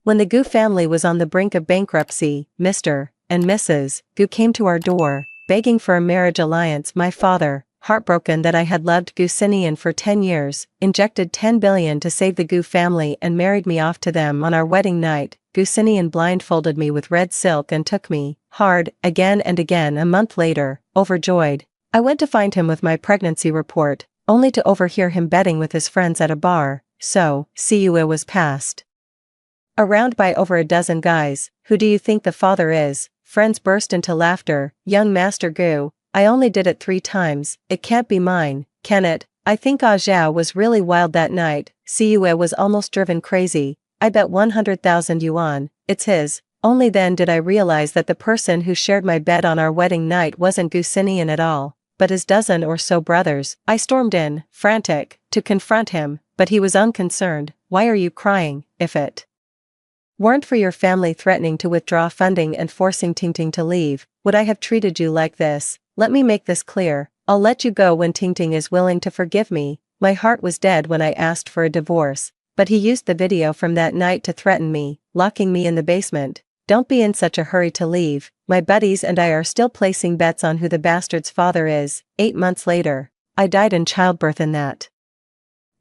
When the Gu family was on the brink of bankruptcy, Mr. and Mrs. Gu came to our door, begging for a marriage alliance. My father, heartbroken that I had loved Gu Sinian for 10 years, injected 10 billion to save the Gu family and married me off to them on our wedding night. Gu Sinian blindfolded me with red silk and took me, hard, again and again. A month later, overjoyed, I went to find him with my pregnancy report, only to overhear him betting with his friends at a bar. So, it was passed around by over a dozen guys. Who do you think the father is? Friends burst into laughter. Young Master Gu, I only did it 3 times, it can't be mine, can it? I think Ah Zhao was really wild that night. Cue was almost driven crazy. I bet 100,000 yuan, it's his. Only then did I realize that the person who shared my bed on our wedding night wasn't Gu Sinian at all, but his dozen or so brothers. I stormed in, frantic, to confront him, but he was unconcerned. Why are you crying? If it weren't for your family threatening to withdraw funding and forcing Tingting to leave, would I have treated you like this? Let me make this clear, I'll let you go when Tingting is willing to forgive me. My heart was dead when I asked for a divorce, but he used the video from that night to threaten me, locking me in the basement. Don't be in such a hurry to leave, my buddies and I are still placing bets on who the bastard's father is. 8 months later, I died in childbirth in that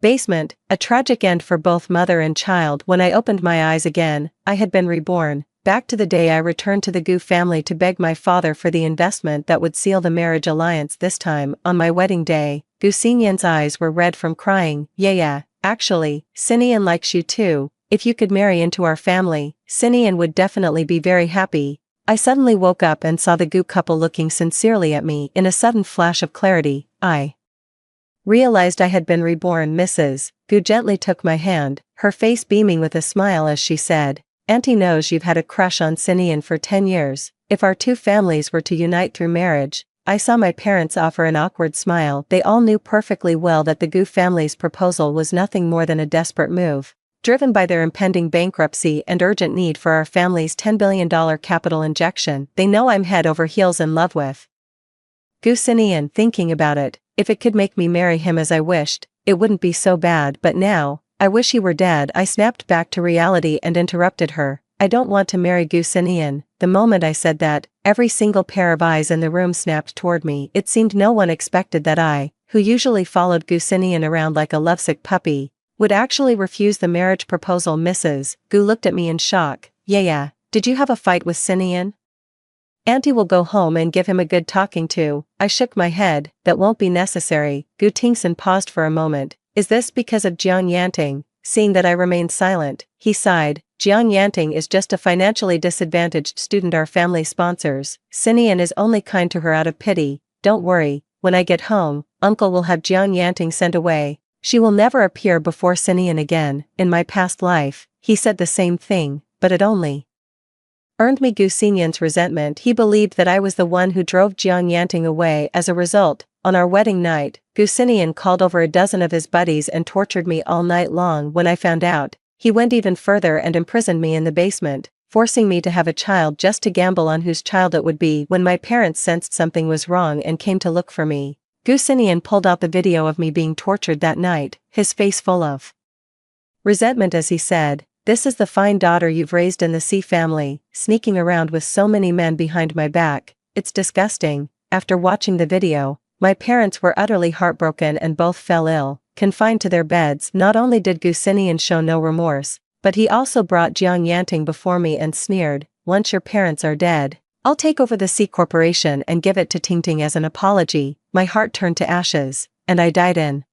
basement, a tragic end for both mother and child. When I opened my eyes again, I had been reborn, back to the day I returned to the Gu family to beg my father for the investment that would seal the marriage alliance. This time, on my wedding day, Gu Xinyan's eyes were red from crying. Yeah, actually, Sinian likes you too. If you could marry into our family, Sinian would definitely be very happy. I suddenly woke up and saw the Gu couple looking sincerely at me. In a sudden flash of clarity, I realized I had been reborn. Mrs. Gu gently took my hand, her face beaming with a smile as she said, Auntie knows you've had a crush on Sinian for 10 years. If our 2 families were to unite through marriage. I saw my parents offer an awkward smile. They all knew perfectly well that the Gu family's proposal was nothing more than a desperate move, driven by their impending bankruptcy and urgent need for our family's $10 billion capital injection. They know I'm head over heels in love with Gu Sinian. Thinking about it, if it could make me marry him as I wished, it wouldn't be so bad. But now, I wish he were dead. I snapped back to reality and interrupted her. I don't want to marry Gu Sinian. The moment I said that, every single pair of eyes in the room snapped toward me. It seemed no one expected that I, who usually followed Gu Sinian around like a lovesick puppy, would actually refuse the marriage proposal. Mrs. Gu looked at me in shock. Yeah, did you have a fight with Sinian? Auntie will go home and give him a good talking to. I shook my head. That won't be necessary. Gu Tingson paused for a moment. Is this because of Jiang Yanting? Seeing that I remained silent, he sighed. Jiang Yanting is just a financially disadvantaged student our family sponsors. Sinian is only kind to her out of pity. Don't worry, when I get home, Uncle will have Jiang Yanting sent away. She will never appear before Sinian again. In my past life, he said the same thing, but it only earned me Gu Xinyan's resentment. He believed that I was the one who drove Jiang Yanting away. As a result, on our wedding night, Gu Xinian called over a dozen of his buddies and tortured me all night long. When I found out, he went even further and imprisoned me in the basement, forcing me to have a child just to gamble on whose child it would be. When my parents sensed something was wrong and came to look for me, Gu Xinian pulled out the video of me being tortured that night, his face full of resentment as he said, "This is the fine daughter you've raised in the C family, sneaking around with so many men behind my back. It's disgusting." After watching the video, my parents were utterly heartbroken and both fell ill, confined to their beds. Not only did Gu Xinian show no remorse, but he also brought Jiang Yanting before me and sneered, "Once your parents are dead, I'll take over the C Corporation and give it to Tingting as an apology." My heart turned to ashes, and I died in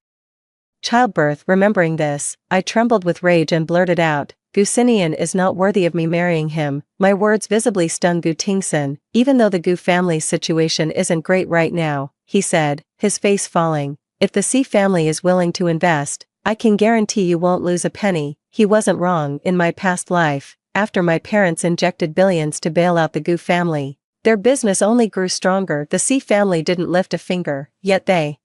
childbirth. Remembering this, I trembled with rage and blurted out, "Gu Xinian is not worthy of me marrying him." My words visibly stung Gu Tingson. "Even though the Gu family's situation isn't great right now," he said, his face falling, "if the C family is willing to invest, I can guarantee you won't lose a penny." He wasn't wrong. In my past life, after my parents injected billions to bail out the Gu family, their business only grew stronger. The C family didn't lift a finger, yet they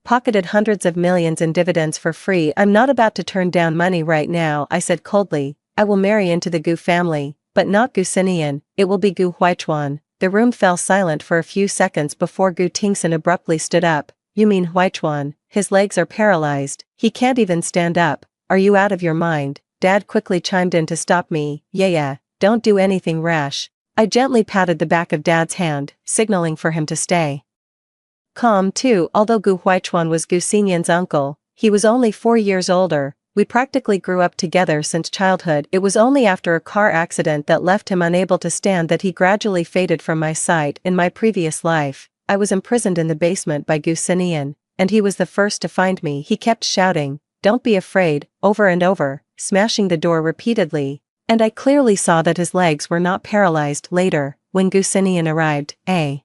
pocketed hundreds of millions in dividends for free. "I'm not about to turn down money right now," I said coldly. "I will marry into the Gu family, but not Gu Xinian. It will be Gu Huichuan." The room fell silent for a few seconds before Gu Tingson abruptly stood up. "You mean Huichuan? His legs are paralyzed. He can't even stand up. Are you out of your mind?" Dad quickly chimed in to stop me. Yeah, don't do anything rash. I gently patted the back of Dad's hand, signaling for him to stay calm too. Although Gu Huichuan was Gu Xinyan's uncle, he was only 4 years older. We practically grew up together since childhood. It was only after a car accident that left him unable to stand that he gradually faded from my sight. In my previous life, I was imprisoned in the basement by Gu Xinyan, and he was the first to find me. He kept shouting, "Don't be afraid," over and over, smashing the door repeatedly, and I clearly saw that his legs were not paralyzed. Later, when Gu Xinyan arrived, a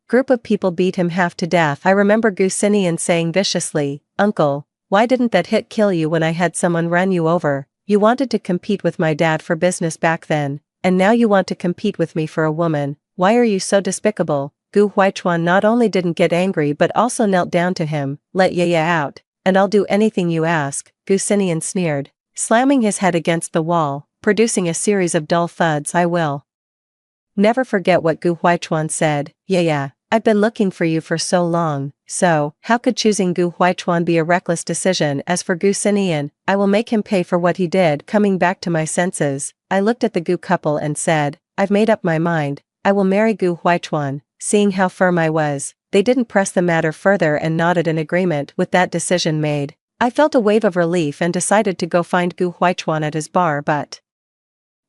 group of people beat him half to death. I remember Gu Xinyan saying viciously, "Uncle, why didn't that hit kill you when I had someone run you over? You wanted to compete with my dad for business back then, and now you want to compete with me for a woman. Why are you so despicable?" Gu Huichuan not only didn't get angry but also knelt down to him. "Let Yaya out, and I'll do anything you ask," Gu Xinyan sneered, slamming his head against the wall, producing a series of dull thuds. "I will never forget what Gu Huichuan said. Yaya, I've been looking for you for so long, so how could choosing Gu Huichuan be a reckless decision? As for Gu Xinyan, I will make him pay for what he did." Coming back to my senses, I looked at the Gu couple and said, "I've made up my mind, I will marry Gu Huichuan." Seeing how firm I was, they didn't press the matter further and nodded in agreement. With that decision made, I felt a wave of relief and decided to go find Gu Huichuan at his bar, but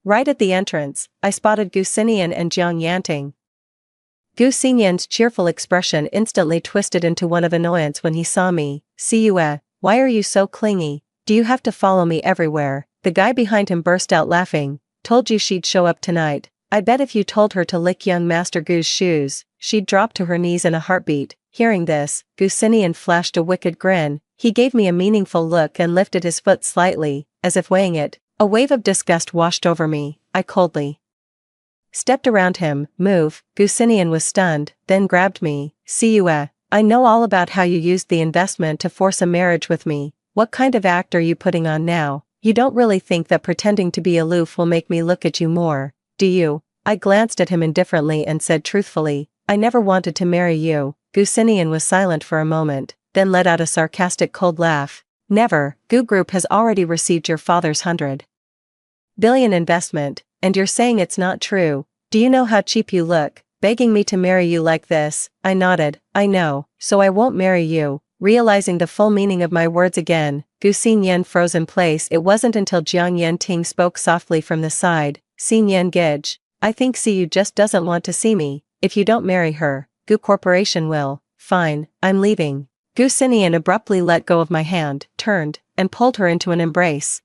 right at the entrance, I spotted Gu Xinyan and Jiang Yanting. Gu Xinyan's cheerful expression instantly twisted into one of annoyance when he saw me. "Siue, why are you so clingy? Do you have to follow me everywhere?" The guy behind him burst out laughing. "Told you she'd show up tonight. I bet if you told her to lick young Master Gu's shoes, she'd drop to her knees in a heartbeat." Hearing this, Gu Xinyan flashed a wicked grin. He gave me a meaningful look and lifted his foot slightly, as if weighing it. A wave of disgust washed over me. I coldly stepped around him. "Move." Gu Xinyan was stunned, then grabbed me. "Siue, I know all about how you used the investment to force a marriage with me. What kind of act are you putting on now? You don't really think that pretending to be aloof will make me look at you more, do you?" I glanced at him indifferently and said truthfully, "I never wanted to marry you." Gu Xinyan was silent for a moment, then let out a sarcastic cold laugh. "Never. Gu Group has already received your father's 100 billion investment, and you're saying it's not true. Do you know how cheap you look, begging me to marry you like this?" I nodded. "I know, so I won't marry you." Realizing the full meaning of my words again, Gu Xinyan froze in place. It wasn't until Jiang Yanting spoke softly from the side. "Xinyan Gij, I think Siyu just doesn't want to see me. If you don't marry her, Gu Corporation will." "Fine, I'm leaving." Gu Xinyan abruptly let go of my hand, turned, and pulled her into an embrace.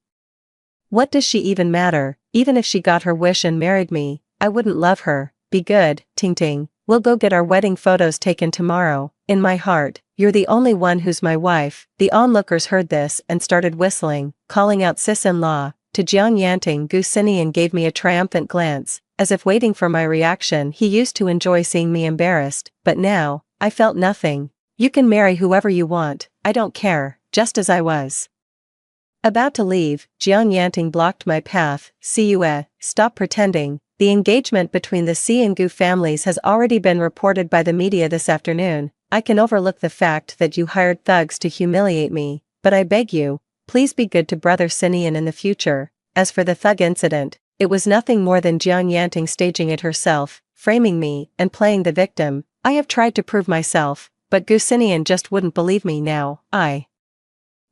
What does she even matter? Even if she got her wish and married me, I wouldn't love her. "Be good, Ting Ting. We'll go get our wedding photos taken tomorrow." In my heart, "You're the only one who's my wife." The onlookers heard this and started whistling, calling out sis-in-law. To Jiang Yanting, Gu Xinyan gave me a triumphant glance, as if waiting for my reaction. He used to enjoy seeing me embarrassed, but now, I felt nothing. "You can marry whoever you want, I don't care," just as I was about to leave, Jiang Yanting blocked my path. "Siue, stop pretending. The engagement between the Si and Gu families has already been reported by the media this afternoon. I can overlook the fact that you hired thugs to humiliate me, but I beg you, please be good to Brother Xinyan in the future." As for the thug incident, it was nothing more than Jiang Yanting staging it herself, framing me, and playing the victim. I have tried to prove myself, but Gu Xinyan just wouldn't believe me now. I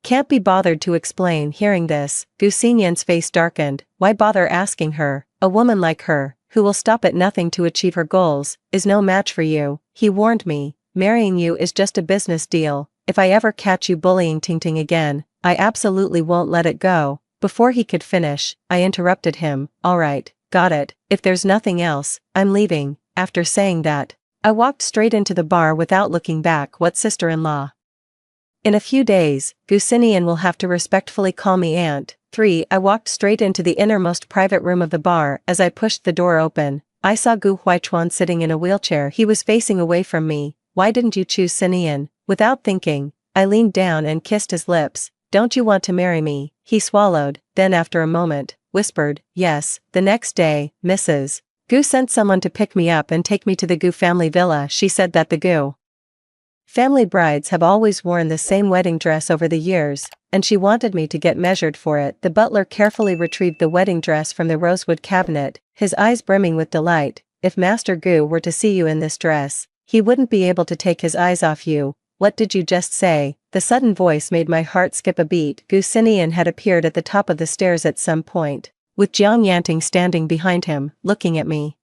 can't be bothered to explain. Hearing this, Gu Xinyan's face darkened. Why bother asking her? A woman like her, who will stop at nothing to achieve her goals, is no match for you. He warned me, marrying you is just a business deal. If I ever catch you bullying Ting Ting again, I absolutely won't let it go. Before he could finish, I interrupted him. "Alright, got it. If there's nothing else, I'm leaving." After saying that, I walked straight into the bar without looking back. What sister-in-law? In a few days, Gu Xinyan will have to respectfully call me aunt. 3. I walked straight into the innermost private room of the bar. As I pushed the door open, I saw Gu Huichuan sitting in a wheelchair. He was facing away from me. "Why didn't you choose Xinyan?" Without thinking, I leaned down and kissed his lips. "Don't you want to marry me?" He swallowed, then after a moment, whispered, "Yes." The next day, Mrs. Gu sent someone to pick me up and take me to the Gu family villa. She said that the Gu family brides have always worn the same wedding dress over the years, and she wanted me to get measured for it. The butler carefully retrieved the wedding dress from the rosewood cabinet, his eyes brimming with delight. If Master Gu were to see you in this dress, he wouldn't be able to take his eyes off you. What did you just say? The sudden voice made my heart skip a beat. Gu Xinian had appeared at the top of the stairs at some point, with Jiang Yanting standing behind him, looking at me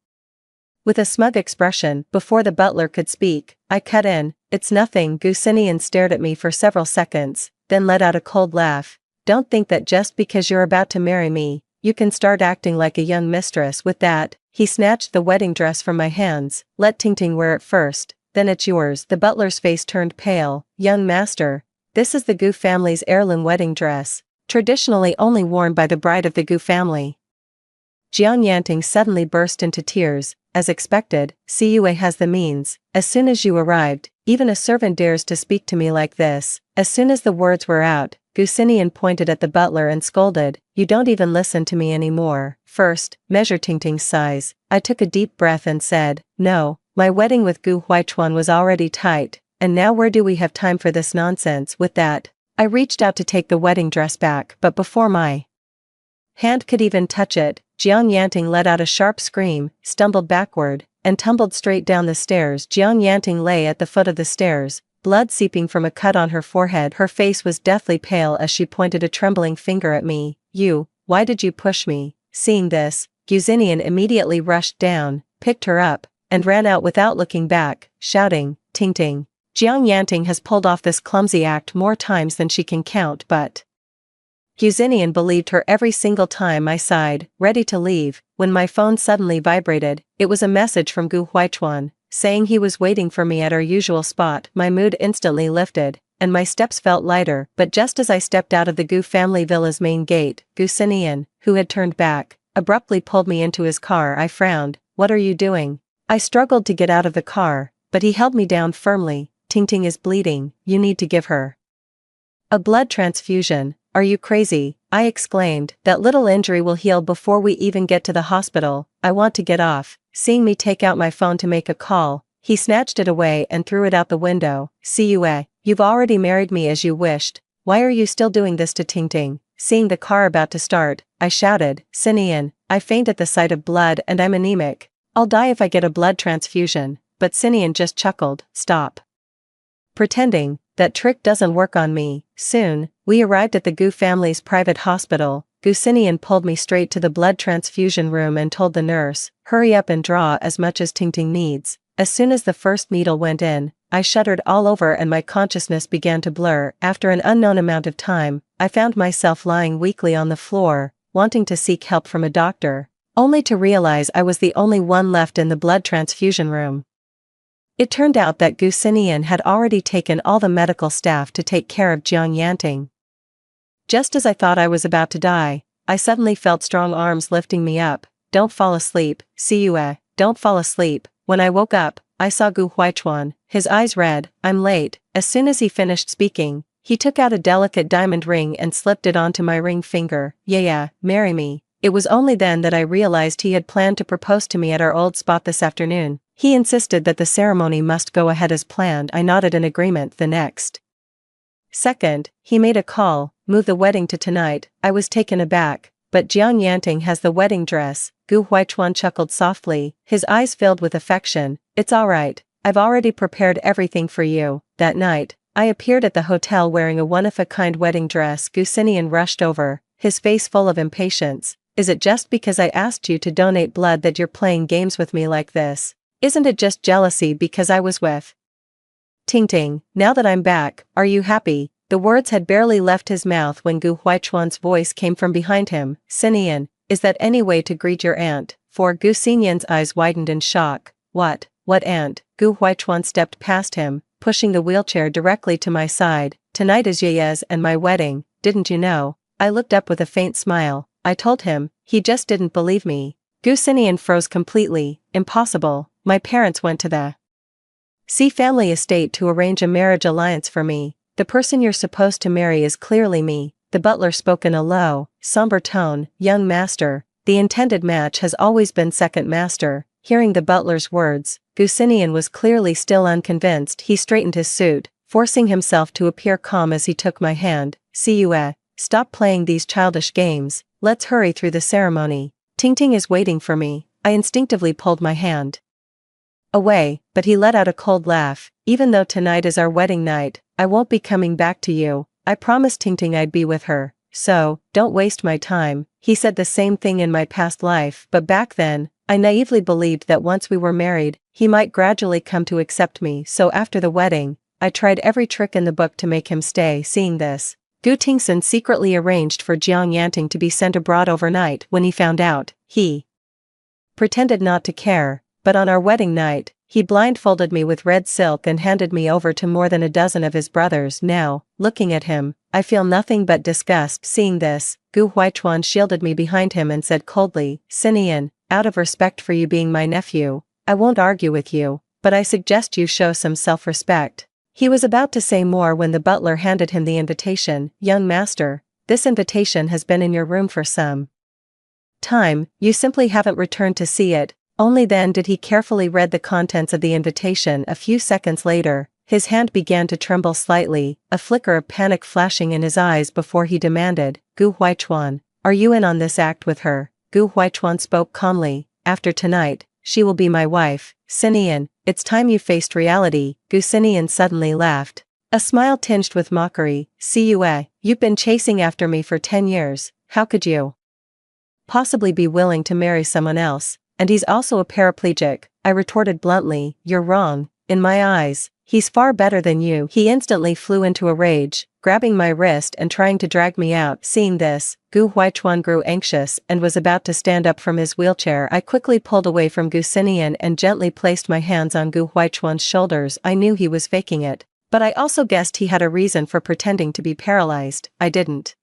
with a smug expression. Before the butler could speak, I cut in. It's nothing. Gu Xinian stared at me for several seconds, then let out a cold laugh. Don't think that just because you're about to marry me, you can start acting like a young mistress. With that, he snatched the wedding dress from my hands. Let Tingting wear it first, then it's yours. The butler's face turned pale. Young master, this is the Gu family's heirloom wedding dress, traditionally only worn by the bride of the Gu family. Jiang Yanting suddenly burst into tears. As expected, Cua has the means. As soon as you arrived, even a servant dares to speak to me like this. As soon as the words were out, Gu Xinian pointed at the butler and scolded, you don't even listen to me anymore. First, measure Tingting's size. I took a deep breath and said, no, my wedding with Gu Huaichuan was already tight, and now where do we have time for this nonsense? With that, I reached out to take the wedding dress back, but before my hand could even touch it, Jiang Yanting let out a sharp scream, stumbled backward, and tumbled straight down the stairs. Jiang Yanting lay at the foot of the stairs, blood seeping from a cut on her forehead. Her face was deathly pale as she pointed a trembling finger at me. Why did you push me? Seeing this, Gu Xinian immediately rushed down, picked her up, and ran out without looking back, shouting, Tingting. Jiang Yanting has pulled off this clumsy act more times than she can count, but Gu Xinian believed her every single time. I sighed, ready to leave, when my phone suddenly vibrated. It was a message from Gu Huaichuan, saying he was waiting for me at our usual spot. My mood instantly lifted, and my steps felt lighter. But just as I stepped out of the Gu family villa's main gate, Gu Xinian, who had turned back, abruptly pulled me into his car. I frowned. What are you doing? I struggled to get out of the car, but he held me down firmly. Tingting is bleeding. You need to give her a blood transfusion. Are you crazy? I exclaimed. That little injury will heal before we even get to the hospital. I want to get off. Seeing me take out my phone to make a call, he snatched it away and threw it out the window. Cua, you've already married me as you wished. Why are you still doing this to Tingting? Seeing the car about to start, I shouted, Xinian, I faint at the sight of blood and I'm anemic. I'll die if I get a blood transfusion. But Xinian just chuckled. Stop pretending. That trick doesn't work on me. Soon, we arrived at the Gu family's private hospital. Gu Xinian pulled me straight to the blood transfusion room and told the nurse, hurry up and draw as much as Tingting needs. As soon as the first needle went in, I shuddered all over and my consciousness began to blur. After an unknown amount of time, I found myself lying weakly on the floor, wanting to seek help from a doctor, only to realize I was the only one left in the blood transfusion room. It turned out that Gu Xinian had already taken all the medical staff to take care of Jiang Yanting. Just as I thought I was about to die, I suddenly felt strong arms lifting me up. Don't fall asleep, Cua, don't fall asleep. When I woke up, I saw Gu Huaichuan, his eyes red. I'm late. As soon as he finished speaking, he took out a delicate diamond ring and slipped it onto my ring finger. Yeah, marry me. It was only then that I realized he had planned to propose to me at our old spot this afternoon. He insisted that the ceremony must go ahead as planned. I nodded in agreement. The next second, he made a call, move the wedding to tonight. I was taken aback, but Jiang Yanting has the wedding dress. Gu Huaichuan chuckled softly, his eyes filled with affection. It's alright, I've already prepared everything for you. That night, I appeared at the hotel wearing a one-of-a-kind wedding dress. Gu Xinian rushed over, his face full of impatience. Is it just because I asked you to donate blood that you're playing games with me like this? Isn't it just jealousy because I was with Tingting? Now that I'm back, are you happy? The words had barely left his mouth when Gu Huaichuan's voice came from behind him. Xinian, is that any way to greet your aunt? For Gu Xinian's eyes widened in shock. What aunt? Gu Huaichuan stepped past him, pushing the wheelchair directly to my side. Tonight is Yaya's and my wedding, didn't you know? I looked up with a faint smile. I told him. He just didn't believe me. Gu Xinian froze completely. Impossible. My parents went to the family estate to arrange a marriage alliance for me. The person you're supposed to marry is clearly me. The butler spoke in a low, somber tone. Young master, the intended match has always been second master. Hearing the butler's words, Gu Xinian was clearly still unconvinced. He straightened his suit, forcing himself to appear calm as he took my hand. Siue, stop playing these childish games, let's hurry through the ceremony. Tingting is waiting for me. I instinctively pulled my hand away, but he let out a cold laugh. Even though tonight is our wedding night, I won't be coming back to you. I promised Tingting I'd be with her, so, don't waste my time. He said the same thing in my past life, but back then, I naively believed that once we were married, he might gradually come to accept me. So after the wedding, I tried every trick in the book to make him stay. Seeing this, Gu Tingsun secretly arranged for Jiang Yanting to be sent abroad overnight. When he found out, he pretended not to care, but on our wedding night, he blindfolded me with red silk and handed me over to more than a dozen of his brothers. Now, looking at him, I feel nothing but disgust. Seeing this, Gu Huichuan shielded me behind him and said coldly, Sinian, out of respect for you being my nephew, I won't argue with you, but I suggest you show some self-respect. He was about to say more when the butler handed him the invitation. Young master, this invitation has been in your room for some time, you simply haven't returned to see it. Only then did he carefully read the contents of the invitation. A few seconds later, his hand began to tremble slightly, a flicker of panic flashing in his eyes before he demanded, Gu Huichuan, are you in on this act with her? Gu Huichuan spoke calmly, after tonight, she will be my wife. Sinian, it's time you faced reality. Gu Sinian suddenly laughed, a smile tinged with mockery. Siue, you've been chasing after me for 10 years, how could you possibly be willing to marry someone else? And he's also a paraplegic, I retorted bluntly. You're wrong, in my eyes, he's far better than you. He instantly flew into a rage, grabbing my wrist and trying to drag me out. Seeing this, Gu Huichuan grew anxious and was about to stand up from his wheelchair. I quickly pulled away from Gu Sinian and gently placed my hands on Gu Huichuan's shoulders. I knew he was faking it, but I also guessed he had a reason for pretending to be paralyzed. I didn't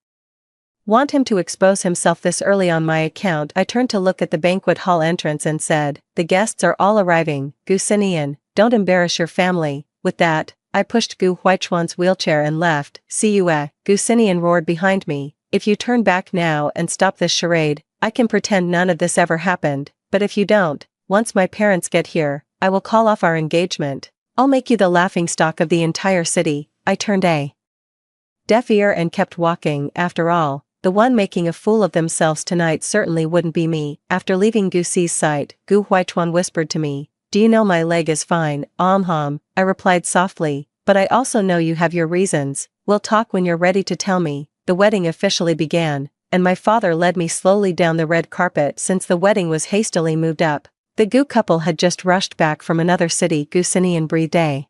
want him to expose himself this early on my account. I turned to look at the banquet hall entrance and said, the guests are all arriving. Gu Sinian, don't embarrass your family. With that, I pushed Gu Huichuan's wheelchair and left. Siue, Gu Sinian roared behind me, if you turn back now and stop this charade, I can pretend none of this ever happened, but if you don't, once my parents get here, I will call off our engagement. I'll make you the laughingstock of the entire city. I turned a deaf ear and kept walking. After all, the one making a fool of themselves tonight certainly wouldn't be me. After leaving Gu Si's sight, Gu Huichuan whispered to me, do you know my leg is fine? I replied softly, but I also know you have your reasons. We'll talk when you're ready to tell me. The wedding officially began, and my father led me slowly down the red carpet. Since the wedding was hastily moved up, the Gu couple had just rushed back from another city. Gu Sinian breathed a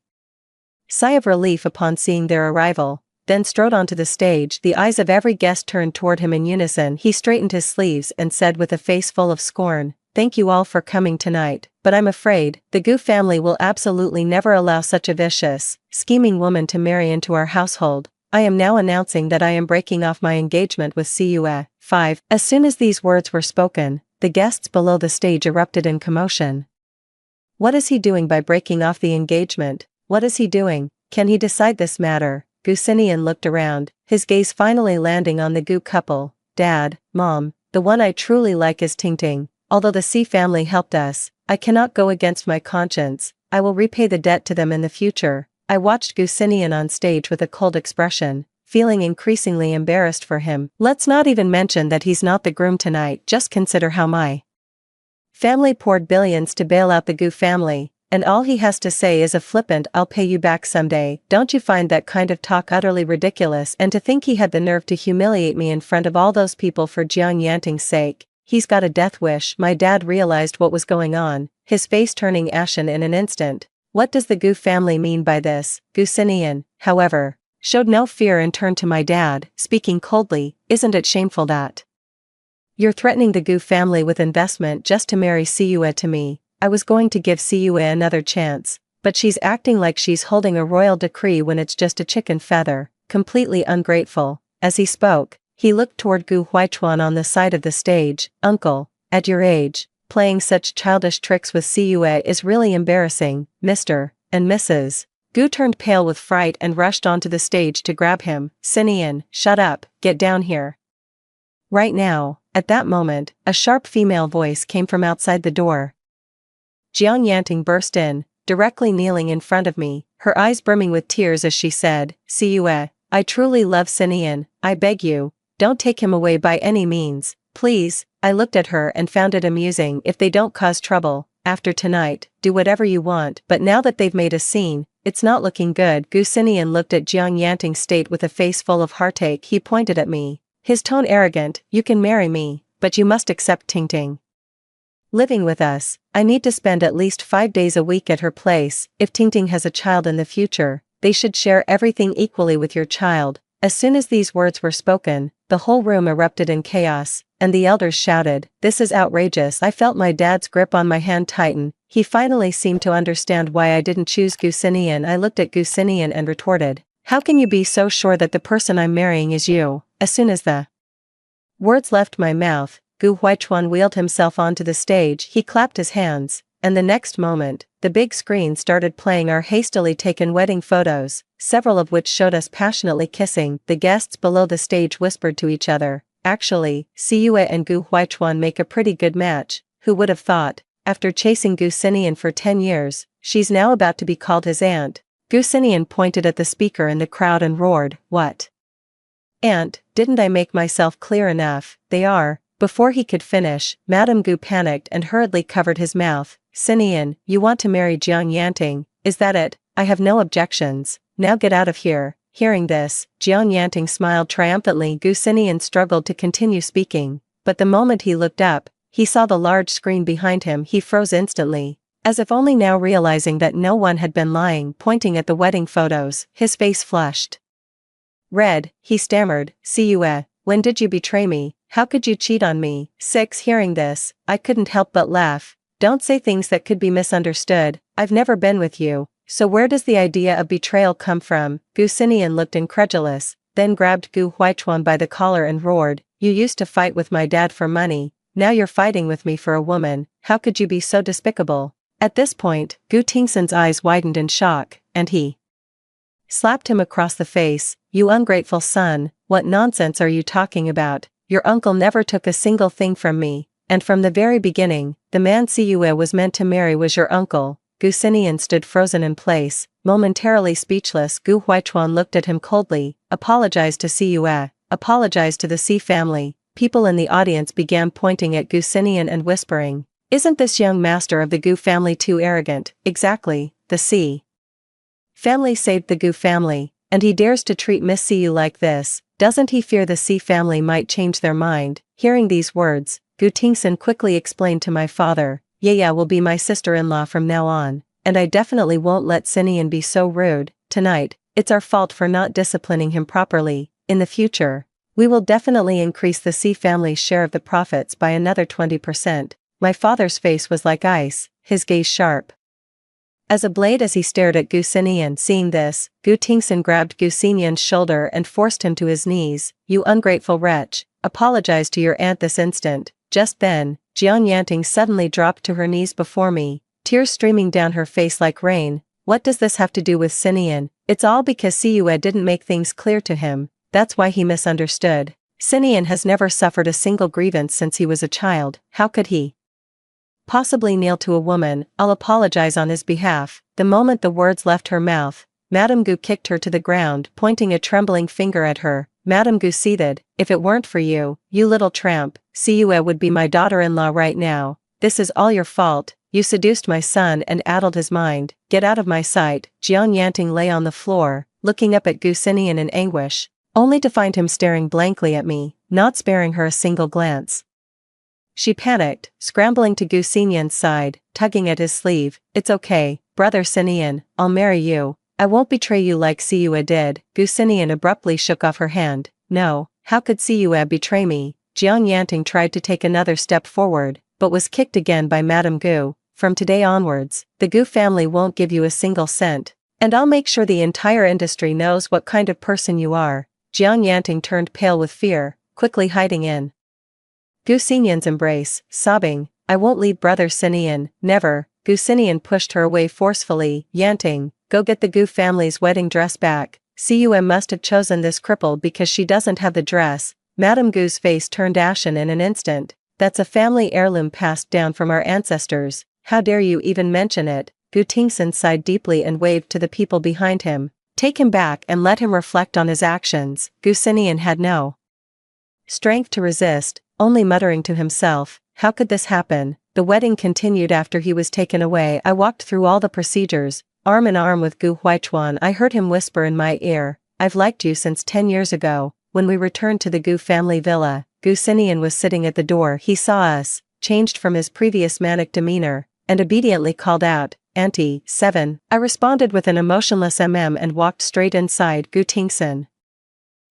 sigh of relief upon seeing their arrival, then strode onto the stage. The eyes of every guest turned toward him in unison. He straightened his sleeves and said with a face full of scorn, thank you all for coming tonight, but I'm afraid, the Gu family will absolutely never allow such a vicious, scheming woman to marry into our household. I am now announcing that I am breaking off my engagement with Siue. 5. As soon as these words were spoken, the guests below the stage erupted in commotion. What is he doing by breaking off the engagement? What is he doing? Can he decide this matter? Gu Sinian looked around, his gaze finally landing on the Gu couple. Dad, Mom, the one I truly like is Tingting. Although the Si family helped us, I cannot go against my conscience. I will repay the debt to them in the future. I watched Gu Sinian on stage with a cold expression, feeling increasingly embarrassed for him. Let's not even mention that he's not the groom tonight. Just consider how my family poured billions to bail out the Gu family, and all he has to say is a flippant "I'll pay you back someday." Don't you find that kind of talk utterly ridiculous? And to think he had the nerve to humiliate me in front of all those people for Jiang Yanting's sake. He's got a death wish. My dad realized what was going on, his face turning ashen in an instant. What does the Gu family mean by this? Gu Sinian, however, showed no fear and turned to my dad, speaking coldly, isn't it shameful that you're threatening the Gu family with investment just to marry Siue to me? I was going to give Siue another chance, but she's acting like she's holding a royal decree when it's just a chicken feather, completely ungrateful. As he spoke, he looked toward Gu Huichuan on the side of the stage. Uncle, at your age, playing such childish tricks with Siue is really embarrassing, Mr. and Mrs. Gu turned pale with fright and rushed onto the stage to grab him. Sinian, shut up, get down here right now. At that moment, a sharp female voice came from outside the door. Jiang Yanting burst in, directly kneeling in front of me, her eyes brimming with tears as she said, Siue, I truly love Sinian, I beg you, don't take him away by any means, please. I looked at her and found it amusing. If they don't cause trouble, after tonight, do whatever you want, but now that they've made a scene, it's not looking good. Gu Sinian looked at Jiang Yanting's state with a face full of heartache. He pointed at me, his tone arrogant. You can marry me, but you must accept Tingting living with us. I need to spend at least 5 days a week at her place. If Tingting has a child in the future, they should share everything equally with your child. As soon as these words were spoken, the whole room erupted in chaos, and the elders shouted, "This is outrageous." I felt my dad's grip on my hand tighten. He finally seemed to understand why I didn't choose Gu Sinian. I looked at Gu Sinian and retorted, "How can you be so sure that the person I'm marrying is you?" As soon as the words left my mouth, Gu Huichuan wheeled himself onto the stage. He clapped his hands, and the next moment, the big screen started playing our hastily taken wedding photos, several of which showed us passionately kissing. The guests below the stage whispered to each other, "Actually, Siyue and Gu Huichuan make a pretty good match. Who would have thought? After chasing Gu Sinian for 10 years, she's now about to be called his aunt." Gu Sinian pointed at the speaker in the crowd and roared, "What? Aunt, didn't I make myself clear enough? They are." Before he could finish, Madame Gu panicked and hurriedly covered his mouth. "Sinian, you want to marry Jiang Yanting, is that it? I have no objections. Now get out of here." Hearing this, Jiang Yanting smiled triumphantly. Gu Sinian struggled to continue speaking, but the moment he looked up, he saw the large screen behind him. He froze instantly, as if only now realizing that no one had been lying. Pointing at the wedding photos, his face flushed red. He stammered, "Siyue, when did you betray me? How could you cheat on me?" 6. Hearing this, I couldn't help but laugh. "Don't say things that could be misunderstood. I've never been with you, so where does the idea of betrayal come from?" Gu Sinian looked incredulous, then grabbed Gu Huichuan by the collar and roared, "You used to fight with my dad for money, now you're fighting with me for a woman. How could you be so despicable?" At this point, Gu Tingsan's eyes widened in shock, and he slapped him across the face. "You ungrateful son, what nonsense are you talking about? Your uncle never took a single thing from me, and from the very beginning, the man Siyue was meant to marry was your uncle." Gu Sinian stood frozen in place, momentarily speechless. Gu Huichuan looked at him coldly, "Apologize to Siyue, apologize to the Si family." People in the audience began pointing at Gu Sinian and whispering, "Isn't this young master of the Gu family too arrogant?" Exactly, the Si family saved the Gu family, and he dares to treat Miss Siyu like this. Doesn't he fear the Si family might change their mind? Hearing these words, Gu Tingsan quickly explained to my father, "Yaya will be my sister-in-law from now on, and I definitely won't let Sinian be so rude. Tonight, it's our fault for not disciplining him properly. In the future, we will definitely increase the Si family's share of the profits by another 20%. My father's face was like ice, his gaze sharp as a blade as he stared at Gu Sinian. Seeing this, Gu Tingsan grabbed Gu Sinian's shoulder and forced him to his knees. "You ungrateful wretch, apologize to your aunt this instant." Just then, Jiang Yanting suddenly dropped to her knees before me, tears streaming down her face like rain. "What does this have to do with Sinian?" "It's all because Siyue didn't make things clear to him, that's why he misunderstood. Sinian has never suffered a single grievance since he was a child. How could he possibly kneel to a woman? I'll apologize on his behalf." The moment the words left her mouth, Madame Gu kicked her to the ground, pointing a trembling finger at her. Madame Gu seethed, "If it weren't for you, you little tramp, Siyue would be my daughter-in-law right now. This is all your fault. You seduced my son and addled his mind. Get out of my sight." Jiang Yanting lay on the floor, looking up at Gu Sinian in anguish, only to find him staring blankly at me, not sparing her a single glance. She panicked, scrambling to Gu Sinian's side, tugging at his sleeve. "It's okay, brother Sinian, I'll marry you. I won't betray you like Siyue did." Gu Sinian abruptly shook off her hand. "No, how could Siyue betray me?" Jiang Yanting tried to take another step forward, but was kicked again by Madame Gu. "From today onwards, the Gu family won't give you a single cent, and I'll make sure the entire industry knows what kind of person you are." Jiang Yanting turned pale with fear, quickly hiding in Gu Sinian's embrace, sobbing, "I won't leave brother Sinian, never." Gu Sinian pushed her away forcefully. "Yanting, go get the Gu family's wedding dress back. Siyue must have chosen this cripple because she doesn't have the dress." Madame Gu's face turned ashen in an instant. "That's a family heirloom passed down from our ancestors. How dare you even mention it?" Gu Tingsan sighed deeply and waved to the people behind him. Take him back and let him reflect on his actions. Gusinian had no strength to resist, only muttering to himself, how could this happen? The wedding continued after he was taken away. I walked through all the procedures, arm in arm with Gu Huichuan. I heard him whisper in my ear, I've liked you since 10 years ago. When we returned to the Gu family villa, Gusinian was sitting at the door. He saw us, changed from his previous manic demeanor, and obediently called out, Auntie, 7. I responded with an emotionless and walked straight inside. Gu Tingson,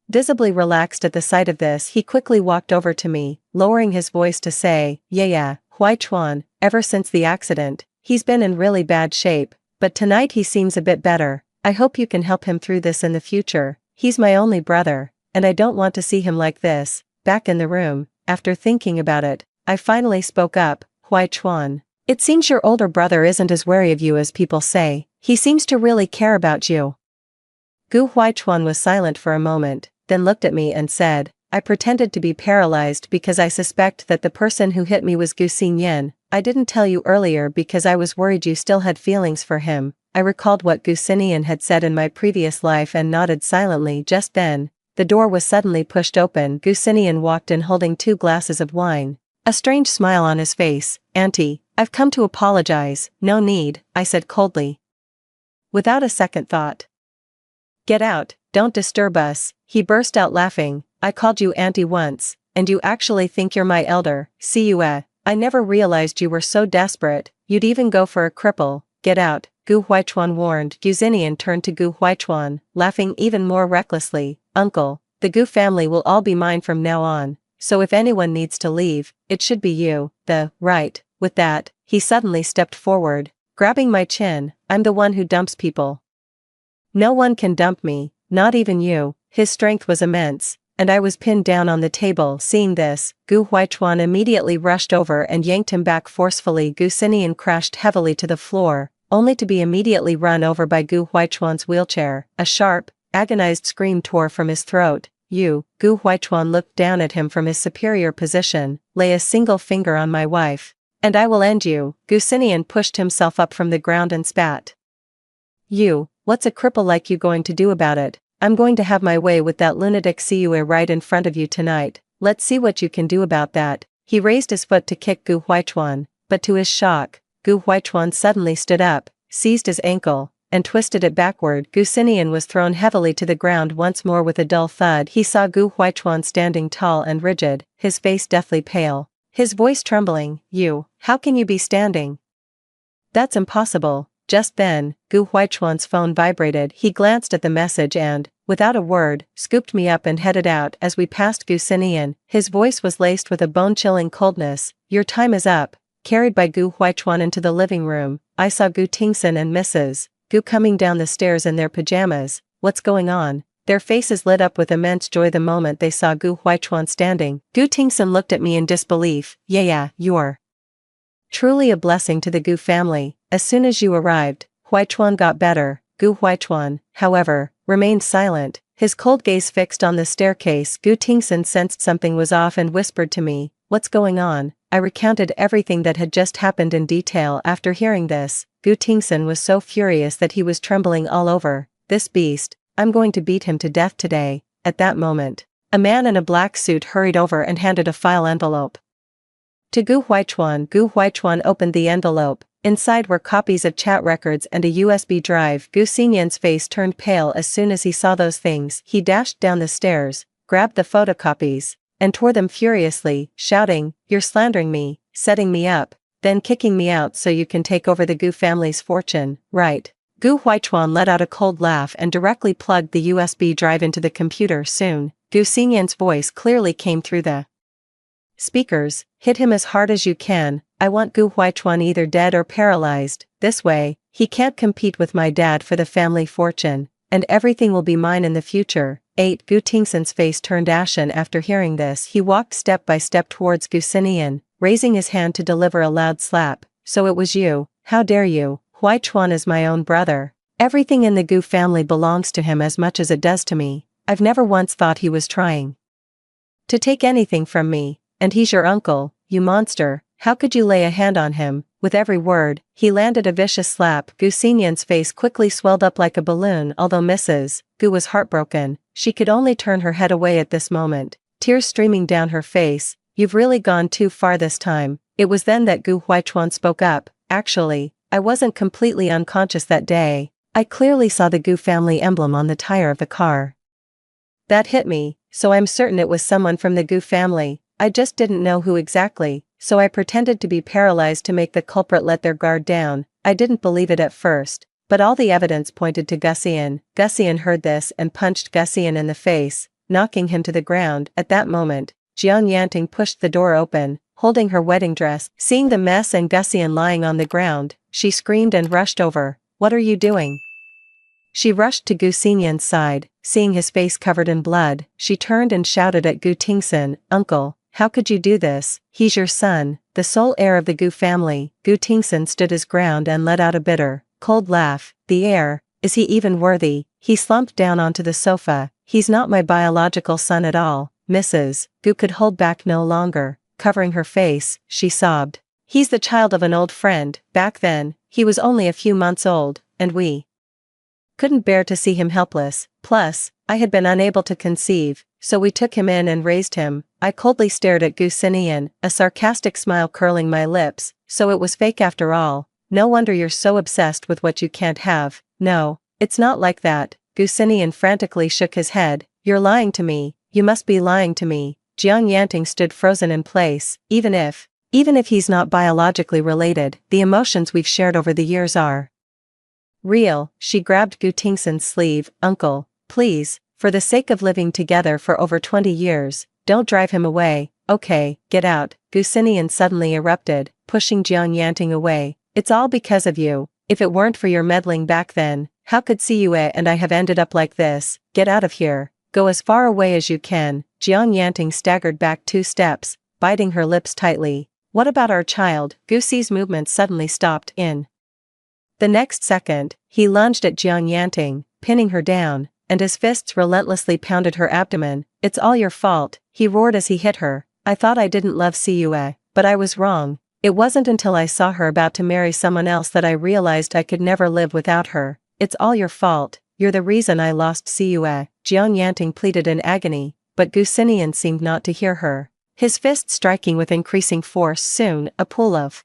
visibly relaxed at the sight of this, he quickly walked over to me, lowering his voice to say, yeah, Huichuan, ever since the accident, he's been in really bad shape, but tonight he seems a bit better. I hope you can help him through this in the future. He's my only brother, and I don't want to see him like this. Back in the room, after thinking about it, I finally spoke up, Huichuan. It seems your older brother isn't as wary of you as people say. He seems to really care about you. Gu Huichuan was silent for a moment, then looked at me and said, I pretended to be paralyzed because I suspect that the person who hit me was Gu Xinyan. I didn't tell you earlier because I was worried you still had feelings for him. I recalled what Gu Xinyan had said in my previous life and nodded silently. Just then, the door was suddenly pushed open. Gu Xinyan walked in holding 2 glasses of wine, a strange smile on his face. Auntie, I've come to apologize. No need, I said coldly, without a second thought. Get out, don't disturb us, he burst out laughing. I called you auntie once, and you actually think you're my elder. See you I never realized you were so desperate, you'd even go for a cripple. Get out, Gu Huichuan warned. Gu Xinian turned to Gu Huichuan, laughing even more recklessly. Uncle, the Gu family will all be mine from now on, so if anyone needs to leave, it should be you. Right. With that, he suddenly stepped forward, grabbing my chin. I'm the one who dumps people. No one can dump me, not even you. His strength was immense, and I was pinned down on the table. Seeing this, Gu Huichuan immediately rushed over and yanked him back forcefully. Gu Xinian crashed heavily to the floor, only to be immediately run over by Gu Huichuan's wheelchair. A sharp, agonized scream tore from his throat. You, Gu Huichuan looked down at him from his superior position. Lay a single finger on my wife, and I will end you. Gu Xinian pushed himself up from the ground and spat. You, what's a cripple like you going to do about it? I'm going to have my way with that lunatic Ciue right in front of you tonight. Let's see what you can do about that. He raised his foot to kick Gu Huichuan, but to his shock, Gu Huichuan suddenly stood up, seized his ankle, and twisted it backward. Gu Xinian was thrown heavily to the ground once more with a dull thud. He saw Gu Huichuan standing tall and rigid, his face deathly pale, his voice trembling. You, how can you be standing? That's impossible. Just then, Gu Huichuan's phone vibrated. He glanced at the message and, without a word, scooped me up and headed out. As we passed Gu Xinian, his voice was laced with a bone-chilling coldness. Your time is up. Carried by Gu Huichuan into the living room, I saw Gu Tingson and Mrs. Gu coming down the stairs in their pajamas. What's going on? Their faces lit up with immense joy the moment they saw Gu Huichuan standing. Gu Tingson looked at me in disbelief. Yeah, you're truly a blessing to the Gu family. As soon as you arrived, Huichuan got better. Gu Huichuan, however, remained silent, his cold gaze fixed on the staircase. Gu Tingson sensed something was off and whispered to me, what's going on? I recounted everything that had just happened in detail. After hearing this, Gu Tingson was so furious that he was trembling all over. This beast, I'm going to beat him to death today. At that moment, a man in a black suit hurried over and handed a file envelope to Gu Huichuan. Gu Huichuan opened the envelope. Inside were copies of chat records and a USB drive. Gu Xinyan's face turned pale as soon as he saw those things. He dashed down the stairs, grabbed the photocopies, and tore them furiously, shouting, you're slandering me, setting me up, then kicking me out so you can take over the Gu family's fortune, right? Gu Huichuan let out a cold laugh and directly plugged the USB drive into the computer. Soon, Gu Xinyan's voice clearly came through the speakers. Hit him as hard as you can. I want Gu Huichuan either dead or paralyzed. This way, he can't compete with my dad for the family fortune, and everything will be mine in the future. 8. Gu Tingson's face turned ashen after hearing this. He walked step by step towards Gu Xinian, raising his hand to deliver a loud slap. So it was you. How dare you? Huichuan is my own brother. Everything in the Gu family belongs to him as much as it does to me. I've never once thought he was trying to take anything from me. And he's your uncle, you monster. How could you lay a hand on him? With every word, he landed a vicious slap. Gu Xinyan's face quickly swelled up like a balloon. Although Mrs. Gu was heartbroken, she could only turn her head away at this moment, tears streaming down her face. "You've really gone too far this time." It was then that Gu Huichuan spoke up. "Actually, I wasn't completely unconscious that day. I clearly saw the Gu family emblem on the tire of the car. That hit me, so I'm certain it was someone from the Gu family. I just didn't know who exactly, so I pretended to be paralyzed to make the culprit let their guard down. I didn't believe it at first, but all the evidence pointed to Gusian." Gusian heard this and punched Gusian in the face, knocking him to the ground. At that moment, Jiang Yanting pushed the door open, holding her wedding dress. Seeing the mess and Gusian lying on the ground, she screamed and rushed over. "What are you doing?" She rushed to Gu Xinyan's side. Seeing his face covered in blood, she turned and shouted at Gu Tingsun, "Uncle, how could you do this? He's your son, the sole heir of the Gu family." Gu Tingsun stood his ground and let out a bitter, cold laugh. "The heir? Is he even worthy?" He slumped down onto the sofa. "He's not my biological son at all." Mrs. Gu could hold back no longer. Covering her face, she sobbed. "He's the child of an old friend. Back then, he was only a few months old, and we couldn't bear to see him helpless. Plus, I had been unable to conceive, so we took him in and raised him." I coldly stared at Gu Xinyan, a sarcastic smile curling my lips. "So it was fake after all. No wonder you're so obsessed with what you can't have." "No, it's not like that." Gu Xinyan frantically shook his head. "You're lying to me. You must be lying to me." Jiang Yanting stood frozen in place. Even if he's not biologically related, the emotions we've shared over the years are real." She grabbed Gu Tingsun's sleeve. "Uncle, please, for the sake of living together for over 20 years, don't drive him away." "Okay, get out." Gu Xinyan suddenly erupted, pushing Jiang Yanting away. "It's all because of you. If it weren't for your meddling back then, how could Cue and I have ended up like this? Get out of here. Go as far away as you can." Jiang Yanting staggered back 2 steps, biting her lips tightly. "What about our child?" Gu Xi's movements suddenly stopped. In the next second, he lunged at Jiang Yanting, pinning her down, and his fists relentlessly pounded her abdomen. "It's all your fault," he roared as he hit her. "I thought I didn't love Cue, but I was wrong. It wasn't until I saw her about to marry someone else that I realized I could never live without her. It's all your fault. You're the reason I lost Cue." Jiang Yanting pleaded in agony, but Gu Xinyan seemed not to hear her. His fists striking with increasing force. Soon, a pool of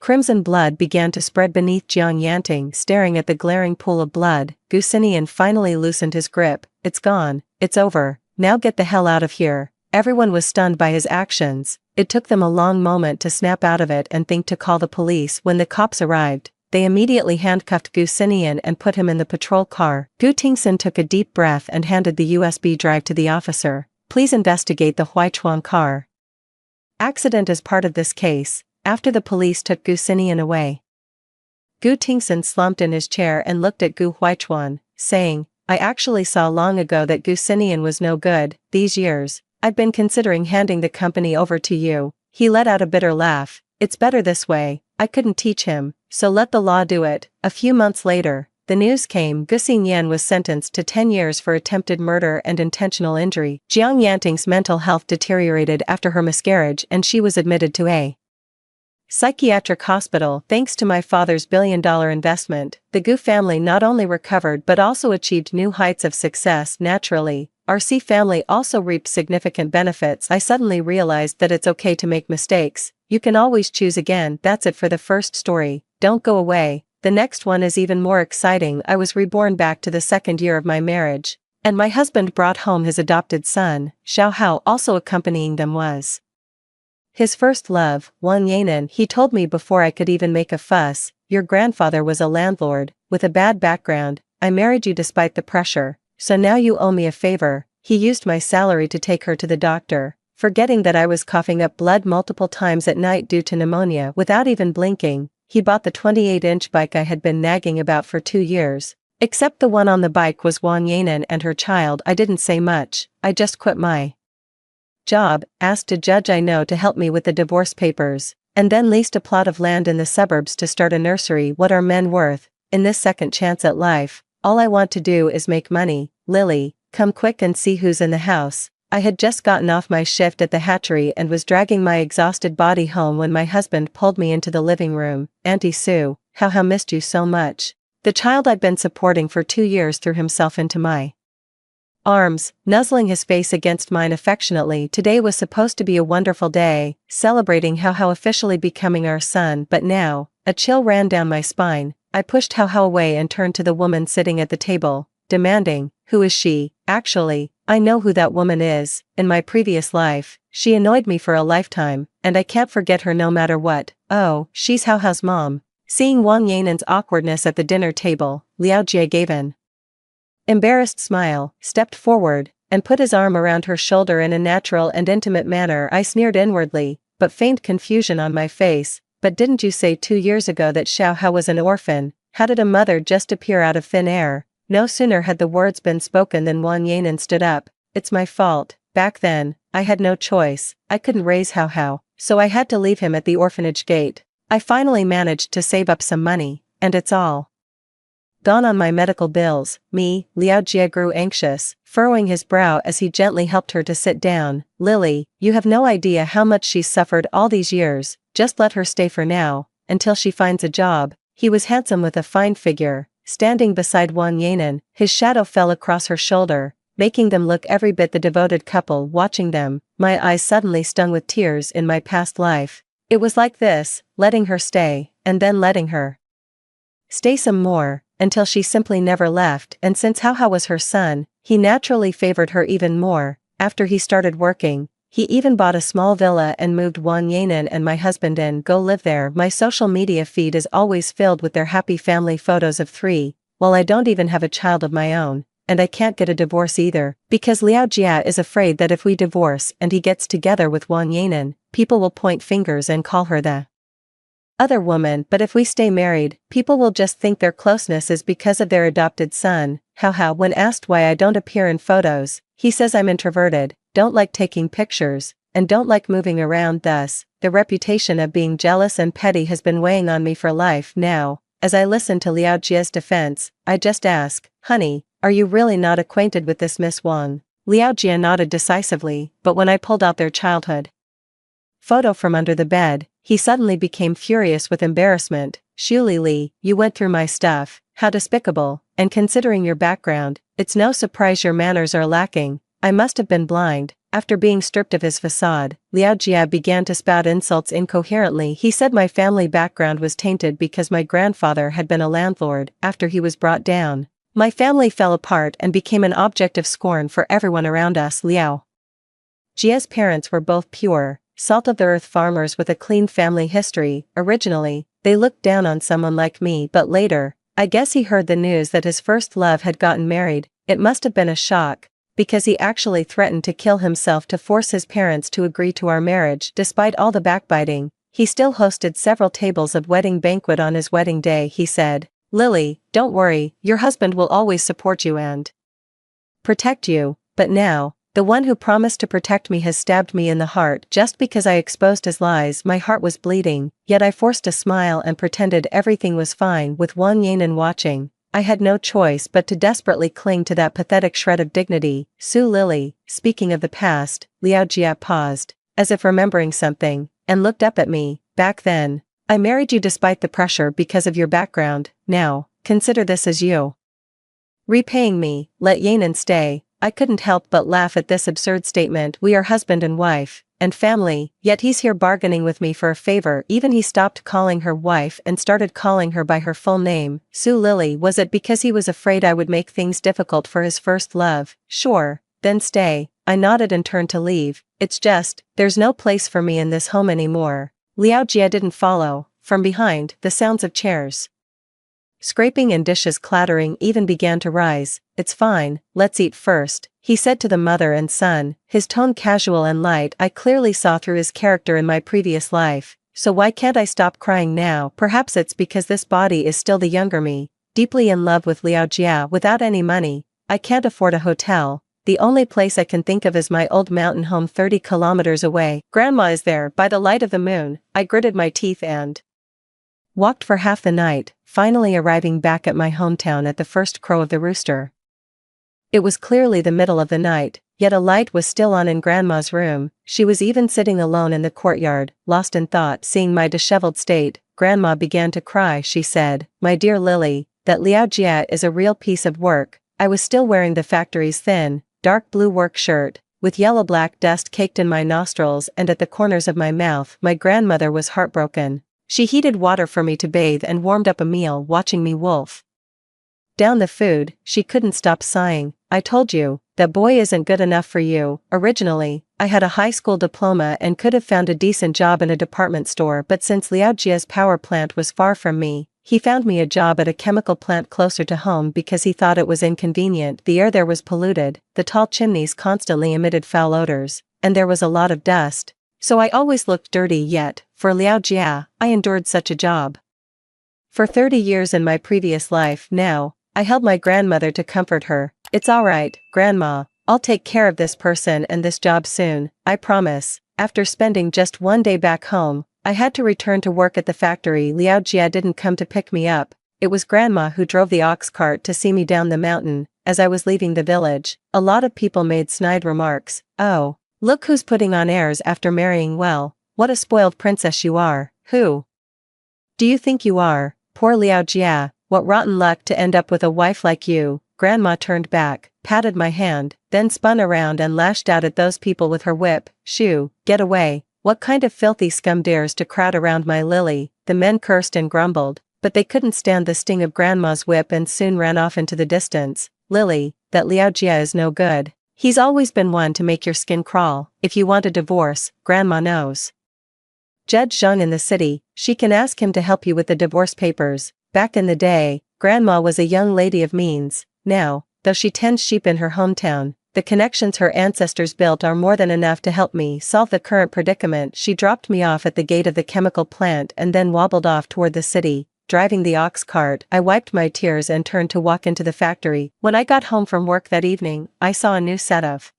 crimson blood began to spread beneath Jiang Yanting. Staring at the glaring pool of blood, Gu Xinyan finally loosened his grip. "It's gone. It's over. Now get the hell out of here." Everyone was stunned by his actions. It took them a long moment to snap out of it and think to call the police. When the cops arrived, they immediately handcuffed Gu Xinyan and put him in the patrol car. Gu Tingsun took a deep breath and handed the USB drive to the officer. "Please investigate the Huichuan car accident as part of this case." After the police took Gu Xinyan away, Gu Tingsun slumped in his chair and looked at Gu Huichuan, saying, "I actually saw long ago that Gu Xinyan was no good. These years, I've been considering handing the company over to you." He let out a bitter laugh. "It's better this way. I couldn't teach him, so let the law do it." A few months later, the news came. Gu Xinyan was sentenced to 10 years for attempted murder and intentional injury. Jiang Yanting's mental health deteriorated after her miscarriage and she was admitted to a psychiatric hospital. Thanks to my father's billion-dollar investment, the Gu family not only recovered but also achieved new heights of success. Naturally, our C family also reaped significant benefits. I suddenly realized that it's okay to make mistakes. You can always choose again. That's it for the first story. Don't go away. The next one is even more exciting. I was reborn back to the 2nd year of my marriage, and my husband brought home his adopted son. Xiao Hao. Also accompanying them was his first love, Wang Yanan. He told me before I could even make a fuss, "Your grandfather was a landlord, with a bad background. I married you despite the pressure, so now you owe me a favor." He used my salary to take her to the doctor, forgetting that I was coughing up blood multiple times at night due to pneumonia. Without even blinking, he bought the 28-inch bike I had been nagging about for 2 years. Except the one on the bike was Wang Yanan and her child. I didn't say much. I just quit my job, asked a judge I know to help me with the divorce papers, and then leased a plot of land in the suburbs to start a nursery. What are men worth? In this second chance at life, all I want to do is make money. Lily, come quick and see who's in the house. I had just gotten off my shift at the hatchery and was dragging my exhausted body home when my husband pulled me into the living room. "Auntie Sue, how missed you so much." The child I'd been supporting for 2 years threw himself into my arms, nuzzling his face against mine affectionately. Today was supposed to be a wonderful day, celebrating how officially becoming our son, but now, a chill ran down my spine. I pushed how away and turned to the woman sitting at the table, demanding, "Who is she?" Actually, I know who that woman is. In my previous life, she annoyed me for a lifetime, and I can't forget her no matter what. "Oh, she's Hao's mom." Seeing Wang Yanan's awkwardness at the dinner table, Liao Jie gave an embarrassed smile, stepped forward, and put his arm around her shoulder in a natural and intimate manner. I sneered inwardly, but feigned confusion on my face. "But didn't you say 2 years ago that Xiao Hao was an orphan? How did a mother just appear out of thin air?" No sooner had the words been spoken than Wang Yanan stood up. "It's my fault. Back then, I had no choice. I couldn't raise Hao, so I had to leave him at the orphanage gate. I finally managed to save up some money, and it's all gone on my medical bills." Liao Jie grew anxious, furrowing his brow as he gently helped her to sit down. "Lily, you have no idea how much she's suffered all these years. Just let her stay for now, until she finds a job." He was handsome with a fine figure, standing beside Wang Yanan. His shadow fell across her shoulder, making them look every bit the devoted couple. Watching them, my eyes suddenly stung with tears. In my past life, it was like this, letting her stay, and then letting her stay some more, until she simply never left. And since Hao was her son, he naturally favored her even more. After he started working, he even bought a small villa and moved Wang Yanan and my husband in. Go live there. My social media feed is always filled with their happy family photos of 3, while I don't even have a child of my own, and I can't get a divorce either, because Liao Jia is afraid that if we divorce and he gets together with Wang Yanan, people will point fingers and call her the other woman. But if we stay married, people will just think their closeness is because of their adopted son. Hao, when asked why I don't appear in photos, he says I'm introverted, don't like taking pictures, and don't like moving around. Thus, the reputation of being jealous and petty has been weighing on me for life. Now, as I listen to Liao Jie's defense, I just ask, "Honey, are you really not acquainted with this Miss Wang?" Liao Jie nodded decisively, but when I pulled out their childhood photo from under the bed, he suddenly became furious with embarrassment. "Xu Li, you went through my stuff. How despicable, and considering your background, it's no surprise your manners are lacking." I must have been blind. After being stripped of his facade, Liao Jia began to spout insults incoherently. He said my family background was tainted because my grandfather had been a landlord. After he was brought down, my family fell apart and became an object of scorn for everyone around us. Liao Jia's parents were both pure, salt-of-the-earth farmers with a clean family history. Originally, they looked down on someone like me, but later, I guess he heard the news that his first love had gotten married. It must have been a shock, because he actually threatened to kill himself to force his parents to agree to our marriage. Despite all the backbiting, he still hosted several tables of wedding banquet on his wedding day. He said, "Lily, don't worry, your husband will always support you and protect you." But now, the one who promised to protect me has stabbed me in the heart. Just because I exposed his lies, my heart was bleeding, yet I forced a smile and pretended everything was fine. With Wang Yanan watching, I had no choice but to desperately cling to that pathetic shred of dignity. "Su Lily, speaking of the past," Liao Jia paused, as if remembering something, and looked up at me. "Back then, I married you despite the pressure because of your background. Now, consider this as you repaying me. Let Yanan stay." I couldn't help but laugh at this absurd statement. We are husband and wife, and family, yet he's here bargaining with me for a favor. Even he stopped calling her wife and started calling her by her full name. "Su Lily, was it because he was afraid I would make things difficult for his first love?" "Sure, then stay." I nodded and turned to leave. "It's just, there's no place for me in this home anymore." Liao Jia didn't follow. From behind, the sounds of chairs scraping and dishes clattering even began to rise. "It's fine, let's eat first," he said to the mother and son, his tone casual and light. I clearly saw through his character in my previous life. So why can't I stop crying now? Perhaps it's because this body is still the younger me, deeply in love with Liao Jia. Without any money, I can't afford a hotel. The only place I can think of is my old mountain home 30 kilometers away. Grandma is there by the light of the moon. I gritted my teeth and walked for half the night, finally arriving back at my hometown at the first crow of the rooster. It was clearly the middle of the night, yet a light was still on in Grandma's room. She was even sitting alone in the courtyard, lost in thought. Seeing my disheveled state, Grandma began to cry. She said, "My dear Lily, that Liao Jia is a real piece of work." I was still wearing the factory's thin, dark blue work shirt, with yellow-black dust caked in my nostrils and at the corners of my mouth. My grandmother was heartbroken. She heated water for me to bathe and warmed up a meal, watching me wolf down the food. She couldn't stop sighing. "I told you, that boy isn't good enough for you." Originally, I had a high school diploma and could have found a decent job in a department store, but since Liao Jia's power plant was far from me, he found me a job at a chemical plant closer to home because he thought it was inconvenient. The air there was polluted, the tall chimneys constantly emitted foul odors, and there was a lot of dust. So I always looked dirty, yet, for Liao Jia, I endured such a job. For 30 years in my previous life. Now, I held my grandmother to comfort her. "It's alright, Grandma, I'll take care of this person and this job soon, I promise." After spending just one day back home, I had to return to work at the factory. Liao Jia didn't come to pick me up. It was Grandma who drove the ox cart to see me down the mountain. As I was leaving the village, a lot of people made snide remarks. "Oh, look who's putting on airs after marrying well. What a spoiled princess you are. Who do you think you are? Poor Liao Jia, what rotten luck to end up with a wife like you." Grandma turned back, patted my hand, then spun around and lashed out at those people with her whip. "Shoo, get away. What kind of filthy scum dares to crowd around my Lily?" The men cursed and grumbled, but they couldn't stand the sting of Grandma's whip and soon ran off into the distance. "Lily, that Liao Jia is no good. He's always been one to make your skin crawl. If you want a divorce, Grandma knows Judge Zhang in the city. She can ask him to help you with the divorce papers." Back in the day, Grandma was a young lady of means. Now, though she tends sheep in her hometown, the connections her ancestors built are more than enough to help me solve the current predicament. She dropped me off at the gate of the chemical plant and then wobbled off toward the city, driving the ox cart. I wiped my tears and turned to walk into the factory. When I got home from work that evening, I saw a new set of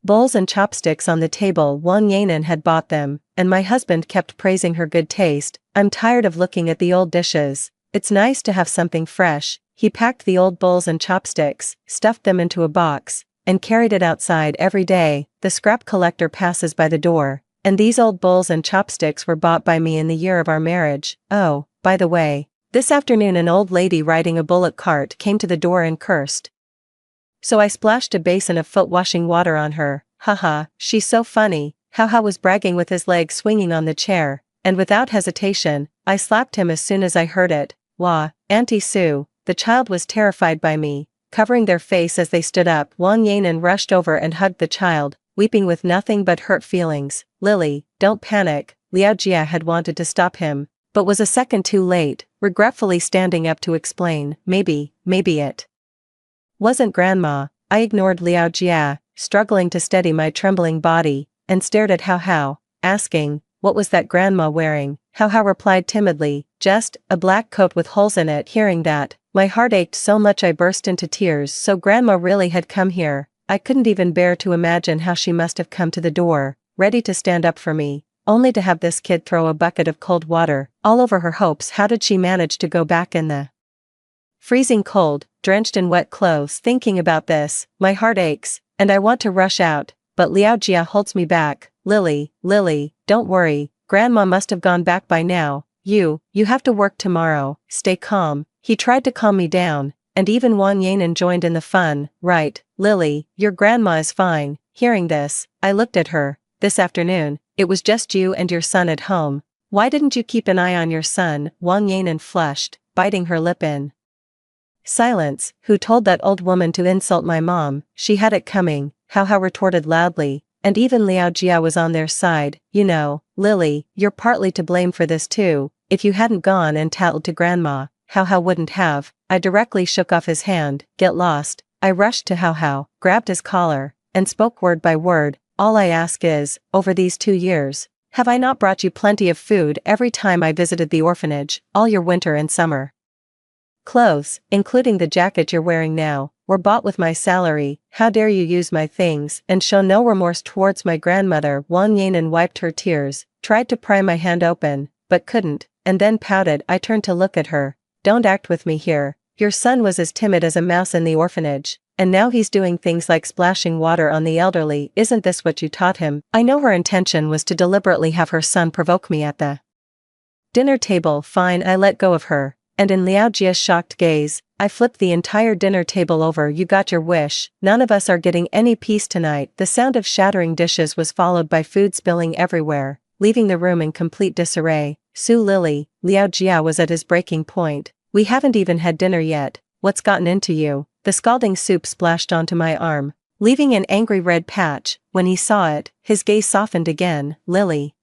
bowls and chopsticks on the table. Wang Yanan had bought them, and my husband kept praising her good taste. "I'm tired of looking at the old dishes. It's nice to have something fresh." He packed the old bowls and chopsticks, stuffed them into a box, and carried it outside every day. "The scrap collector passes by the door, and these old bowls and chopsticks were bought by me in the year of our marriage. Oh, by the way, this afternoon an old lady riding a bullock cart came to the door and cursed. So I splashed a basin of foot washing water on her. Haha, she's so funny." Haha was bragging with his legs swinging on the chair, and without hesitation, I slapped him as soon as I heard it. "Wah, Auntie Sue." The child was terrified by me, covering their face as they stood up. Wang Yanan rushed over and hugged the child, weeping with nothing but hurt feelings. "Lily, don't panic." Liao Jia had wanted to stop him, but was a second too late, regretfully standing up to explain. Maybe it wasn't Grandma." I ignored Liao Jia, struggling to steady my trembling body, and stared at Hao, asking, "What was that Grandma wearing?" Hao replied timidly, "Just a black coat with holes in it." Hearing that, my heart ached so much I burst into tears. So Grandma really had come here. I couldn't even bear to imagine how she must have come to the door, ready to stand up for me, only to have this kid throw a bucket of cold water all over her hopes. How did she manage to go back in the freezing cold, drenched in wet clothes? Thinking about this, my heart aches, and I want to rush out, but Liao Jia holds me back. Lily, don't worry, Grandma must have gone back by now. You have to work tomorrow, stay calm." He tried to calm me down, and even Wang Yanan joined in the fun. "Right, Lily, your grandma is fine." Hearing this, I looked at her. "This afternoon, it was just you and your son at home. Why didn't you keep an eye on your son?" Wang Yanan flushed, biting her lip in silence. "Who told that old woman to insult my mom? She had it coming," Hao retorted loudly, and even Liao Jia was on their side. "You know, Lily, you're partly to blame for this too. If you hadn't gone and tattled to Grandma, Hao wouldn't have." I directly shook off his hand. "Get lost." I rushed to Hao, grabbed his collar, and spoke word by word. "All I ask is, over these 2 years, have I not brought you plenty of food every time I visited the orphanage? All your winter and summer clothes, including the jacket you're wearing now, were bought with my salary. How dare you use my things and show no remorse towards my grandmother?" Wang Yanan wiped her tears, tried to pry my hand open, but couldn't, and then pouted. I turned to look at her. "Don't act with me here. Your son was as timid as a mouse in the orphanage. and now he's doing things like splashing water on the elderly. Isn't this what you taught him? I know her intention was to deliberately have her son provoke me at the dinner table. Fine, I let go of her, and in Liao Jia's shocked gaze, I flipped the entire dinner table over. You got your wish. None of us are getting any peace tonight. The sound of shattering dishes was followed by food spilling everywhere, leaving the room in complete disarray. Su Lily, Liao Jia was at his breaking point. We haven't even had dinner yet. What's gotten into you? The scalding soup splashed onto my arm, leaving an angry red patch. When he saw it, his gaze softened again. Lily,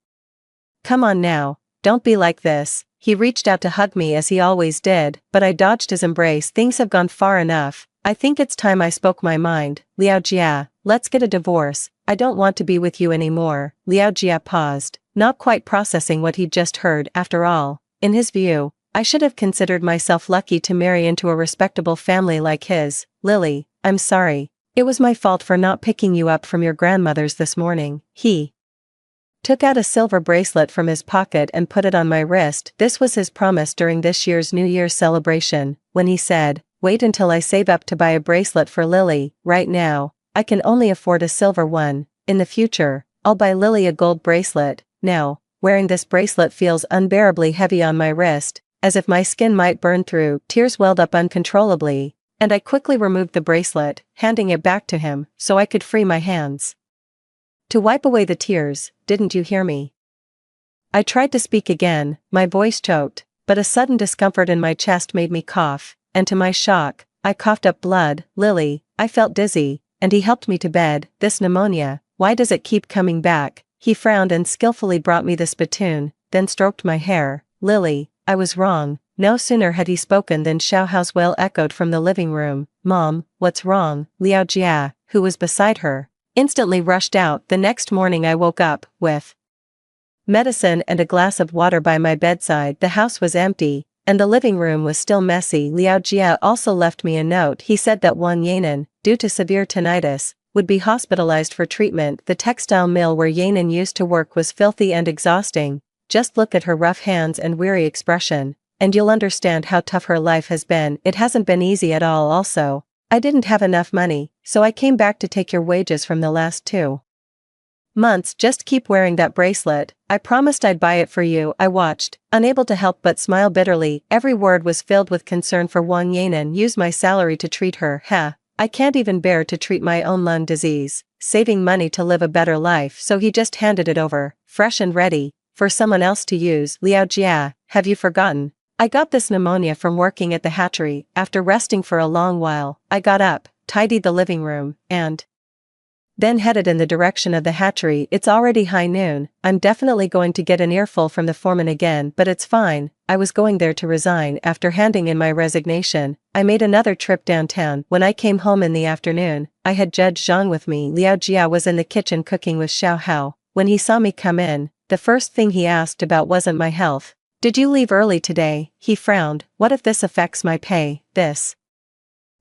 come on now, don't be like this. He reached out to hug me as he always did, but I dodged his embrace. Things have gone far enough. I think it's time I spoke my mind. Liao Jia, let's get a divorce. I don't want to be with you anymore. Liao Jia paused, not quite processing what he'd just heard. After all, in his view, I should have considered myself lucky to marry into a respectable family like his. Lily, I'm sorry. It was my fault for not picking you up from your grandmother's this morning. He took out a silver bracelet from his pocket and put it on my wrist. This was his promise during this year's New Year's celebration, when he said, wait until I save up to buy a bracelet for Lily. Right now, I can only afford a silver one. In the future, I'll buy Lily a gold bracelet. Now, wearing this bracelet feels unbearably heavy on my wrist, as if my skin might burn through. Tears welled up uncontrollably, and I quickly removed the bracelet, handing it back to him, so I could free my hands to wipe away the tears. Didn't you hear me? I tried to speak again, my voice choked, but a sudden discomfort in my chest made me cough, and to my shock, I coughed up blood. Lily, I felt dizzy, and he helped me to bed. This pneumonia, why does it keep coming back? He frowned and skillfully brought me the spittoon, then stroked my hair. Lily, I was wrong. No sooner had he spoken than Xiao Hao's wail echoed from the living room. Mom, what's wrong? Liao Jia, who was beside her, instantly rushed out. The next morning I woke up, with medicine and a glass of water by my bedside. The house was empty, and the living room was still messy. Liao Jia also left me a note. He said that Wang Yanan, due to severe tinnitus, would be hospitalized for treatment. The textile mill where Yanan used to work was filthy and exhausting. Just look at her rough hands and weary expression, and you'll understand how tough her life has been. It hasn't been easy at all. Also, I didn't have enough money, so I came back to take your wages from the last 2 months. Just keep wearing that bracelet. I promised I'd buy it for you. I watched, unable to help but smile bitterly. Every word was filled with concern for Wang Yanan. Use my salary to treat her. I can't even bear to treat my own lung disease, saving money to live a better life. So he just handed it over, fresh and ready, for someone else to use. Liao Jia, have you forgotten? I got this pneumonia from working at the hatchery. After resting for a long while, I got up, tidied the living room, and then headed in the direction of the hatchery. It's already high noon. I'm definitely going to get an earful from the foreman again, but it's fine. I was going there to resign. After handing in my resignation, I made another trip downtown. When I came home in the afternoon, I had Judge Zhang with me. Liao Jia was in the kitchen cooking with Xiao Hao. When he saw me come in, the first thing he asked about wasn't my health. Did you leave early today? He frowned. What if this affects my pay this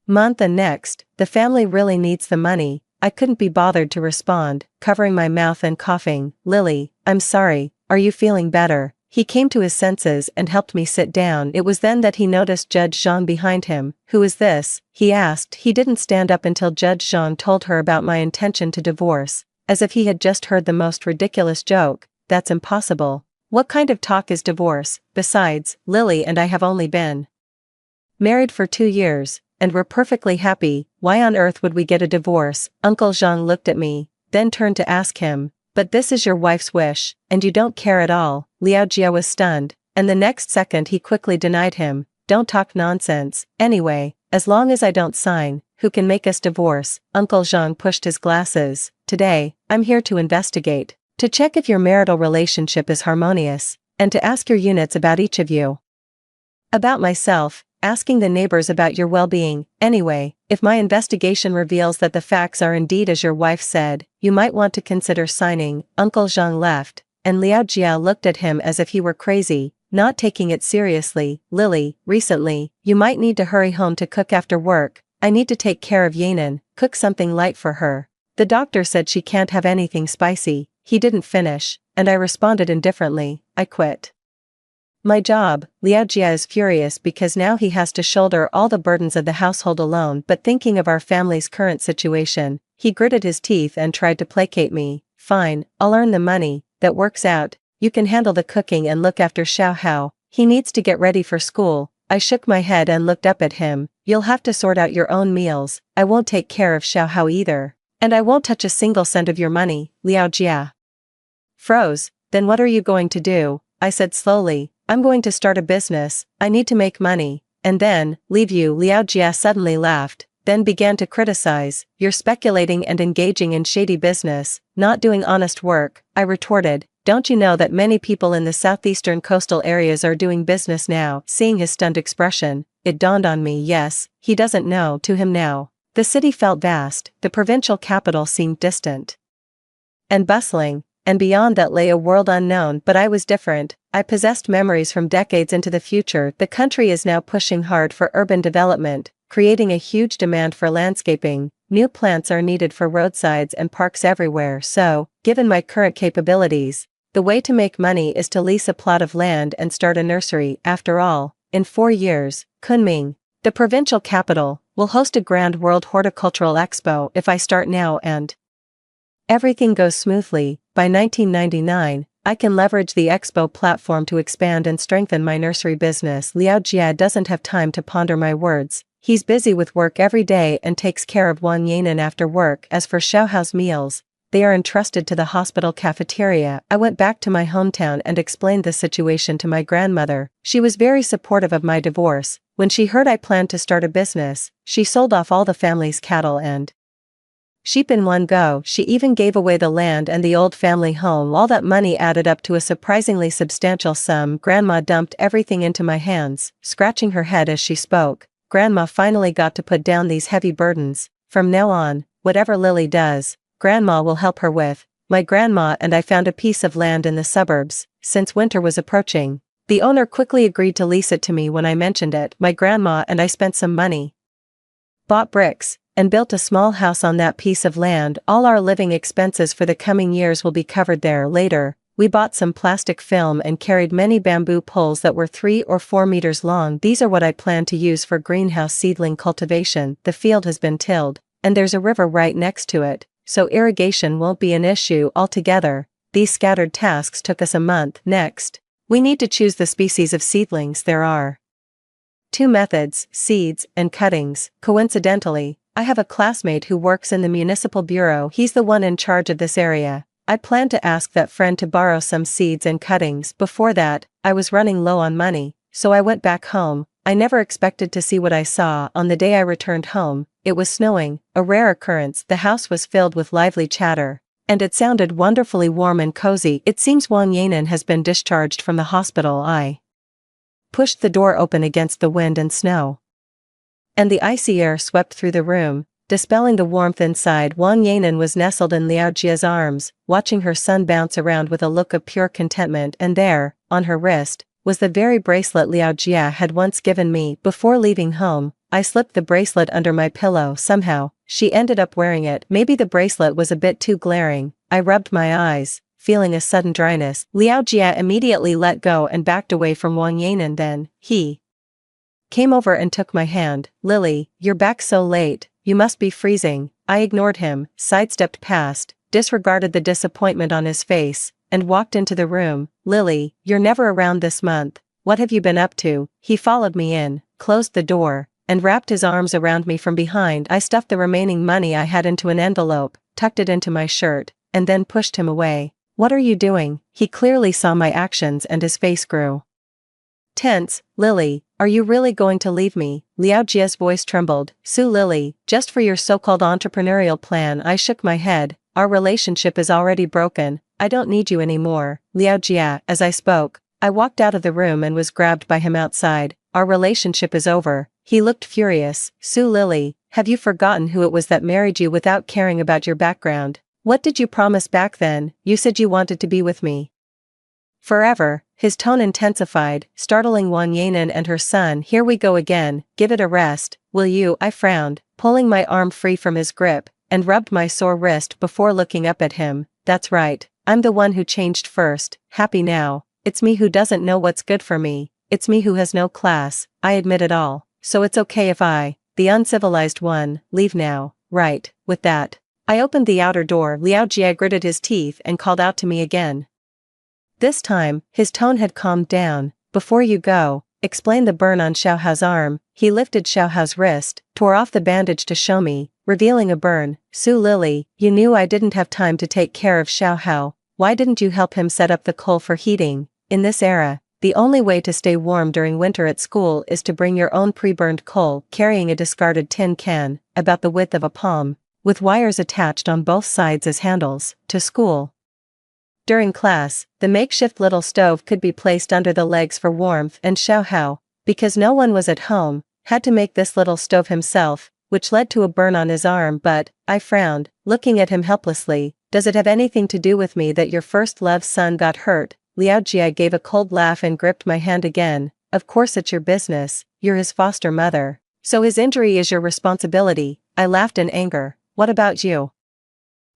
month and next? The family really needs the money. I couldn't be bothered to respond, covering my mouth and coughing. Lily, I'm sorry, are you feeling better? He came to his senses and helped me sit down. It was then that he noticed Judge Zhang behind him. Who is this? He asked. He didn't stand up until Judge Zhang told her about my intention to divorce, as if he had just heard the most ridiculous joke. That's impossible. What kind of talk is divorce? Besides, Lily and I have only been married for 2 years, and we're perfectly happy. Why on earth would we get a divorce? Uncle Zhang looked at me, then turned to ask him, but this is your wife's wish, and you don't care at all. Liao Jia was stunned, and the next second he quickly denied him. Don't talk nonsense. Anyway, as long as I don't sign, who can make us divorce? Uncle Zhang pushed his glasses. Today, I'm here to investigate, to check if your marital relationship is harmonious, and to ask your units about each of you. About myself, asking the neighbors about your well-being. Anyway, if my investigation reveals that the facts are indeed as your wife said, you might want to consider signing. Uncle Zhang left, and Liao Jia looked at him as if he were crazy, not taking it seriously. Lily, recently, you might need to hurry home to cook after work. I need to take care of Yanan. Cook something light for her. The doctor said she can't have anything spicy. He didn't finish, and I responded indifferently. I quit. My job. Liao Jia is furious because now he has to shoulder all the burdens of the household alone, but thinking of our family's current situation, he gritted his teeth and tried to placate me. Fine, I'll earn the money, that works out. You can handle the cooking and look after Xiao Hao. He needs to get ready for school. I shook my head and looked up at him. You'll have to sort out your own meals. I won't take care of Xiao Hao either. And I won't touch a single cent of your money. Liao Jia froze. Then what are you going to do? I said slowly. I'm going to start a business. I need to make money. And then, leave you. Liao Jia suddenly laughed, then began to criticize. You're speculating and engaging in shady business, not doing honest work. I retorted. Don't you know that many people in the southeastern coastal areas are doing business now? Seeing his stunned expression, it dawned on me, yes, he doesn't know. To him now, the city felt vast, the provincial capital seemed distant and bustling, and beyond that lay a world unknown. But I was different. I possessed memories from decades into the future. The country is now pushing hard for urban development, creating a huge demand for landscaping. New plants are needed for roadsides and parks everywhere. So, given my current capabilities, the way to make money is to lease a plot of land and start a nursery. After all, in 4 years, Kunming, the provincial capital, will host a grand World Horticultural Expo. If I start now and everything goes smoothly, by 1999, I can leverage the expo platform to expand and strengthen my nursery business. Liao Jia doesn't have time to ponder my words. He's busy with work every day and takes care of Wang Yanan after work. As for Xiaohao's meals, they are entrusted to the hospital cafeteria. I went back to my hometown and explained the situation to my grandmother. She was very supportive of my divorce. When she heard I planned to start a business, she sold off all the family's cattle and sheep in one go. She even gave away the land and the old family home. All that money added up to a surprisingly substantial sum. Grandma dumped everything into my hands, scratching her head as she spoke. Grandma finally got to put down these heavy burdens. From now on, whatever Lily does, Grandma will help her with. My grandma and I found a piece of land in the suburbs. Since winter was approaching, the owner quickly agreed to lease it to me. When I mentioned it, my grandma and I spent some money, bought bricks, and built a small house on that piece of land. All our living expenses for the coming years will be covered there. Later, we bought some plastic film and carried many bamboo poles that were 3 or 4 meters long. These are what I plan to use for greenhouse seedling cultivation. The field has been tilled, and there's a river right next to it, so irrigation won't be an issue altogether. These scattered tasks took us a month. Next, we need to choose the species of seedlings. There are 2 methods, seeds and cuttings. Coincidentally, I have a classmate who works in the municipal bureau. He's the one in charge of this area. I plan to ask that friend to borrow some seeds and cuttings. Before that, I was running low on money, so I went back home. I never expected to see what I saw. On the day I returned home, it was snowing, a rare occurrence. The house was filled with lively chatter, and it sounded wonderfully warm and cozy. It seems Wang Yanan has been discharged from the hospital. I pushed the door open against the wind and snow, and the icy air swept through the room, dispelling the warmth inside. Wang Yanan was nestled in Liao Jia's arms, watching her son bounce around with a look of pure contentment. And there, on her wrist, was the very bracelet Liao Jia had once given me. Before leaving home, I slipped the bracelet under my pillow. Somehow, she ended up wearing it. Maybe the bracelet was a bit too glaring. I rubbed my eyes, feeling a sudden dryness. Liao Jia immediately let go and backed away from Wang Yanan. Then, he came over and took my hand. Lily, you're back so late, you must be freezing. I ignored him, sidestepped past, disregarded the disappointment on his face, and walked into the room. Lily, you're never around this month. What have you been up to? He followed me in, closed the door, and wrapped his arms around me from behind. I stuffed the remaining money I had into an envelope, tucked it into my shirt, and then pushed him away. What are you doing? He clearly saw my actions and his face grew tense. Lily, are you really going to leave me? Liao Jia's voice trembled. Sue Lily, just for your so-called entrepreneurial plan. I shook my head. Our relationship is already broken. I don't need you anymore. Liao Jia, as I spoke, I walked out of the room and was grabbed by him outside. Our relationship is over. He looked furious. Sue Lily, have you forgotten who it was that married you without caring about your background? What did you promise back then? You said you wanted to be with me forever. His tone intensified, startling Wang Yanan and her son. Here we go again. Give it a rest, will you? I frowned, pulling my arm free from his grip, and rubbed my sore wrist before looking up at him. That's right, I'm the one who changed first. Happy now? It's me who doesn't know what's good for me. It's me who has no class, I admit it all. So it's okay if I, the uncivilized one, leave now, right?" With that, I opened the outer door. Liao Jia gritted his teeth and called out to me again. This time, his tone had calmed down. "Before you go, explain the burn on Xiaohao's arm." He lifted Xiaohao's wrist, tore off the bandage to show me, revealing a burn. "Su Lily, you knew I didn't have time to take care of Xiaohao. Why didn't you help him set up the coal for heating? In this era, the only way to stay warm during winter at school is to bring your own pre-burned coal, carrying a discarded tin can, about the width of a palm, with wires attached on both sides as handles, to school. During class, the makeshift little stove could be placed under the legs for warmth, and Xiaohao, because no one was at home, had to make this little stove himself, which led to a burn on his arm. But," I frowned, looking at him helplessly, "does it have anything to do with me that your first love's son got hurt?" Liao Jia gave a cold laugh and gripped my hand again. "Of course it's your business, you're his foster mother. So his injury is your responsibility." I laughed in anger. "What about you?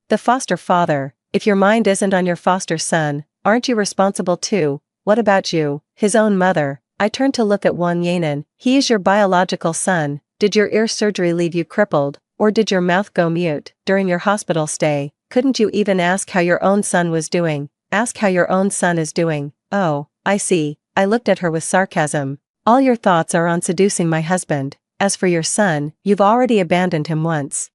The foster father, if your mind isn't on your foster son, aren't you responsible too? What about you, his own mother?" I turned to look at Wang Yanan. "He is your biological son. Did your ear surgery leave you crippled, or did your mouth go mute during your hospital stay? Couldn't you even ask how your own son was doing? Ask how your own son is doing." "Oh, I see." I looked at her with sarcasm. "All your thoughts are on seducing my husband. As for your son, you've already abandoned him once.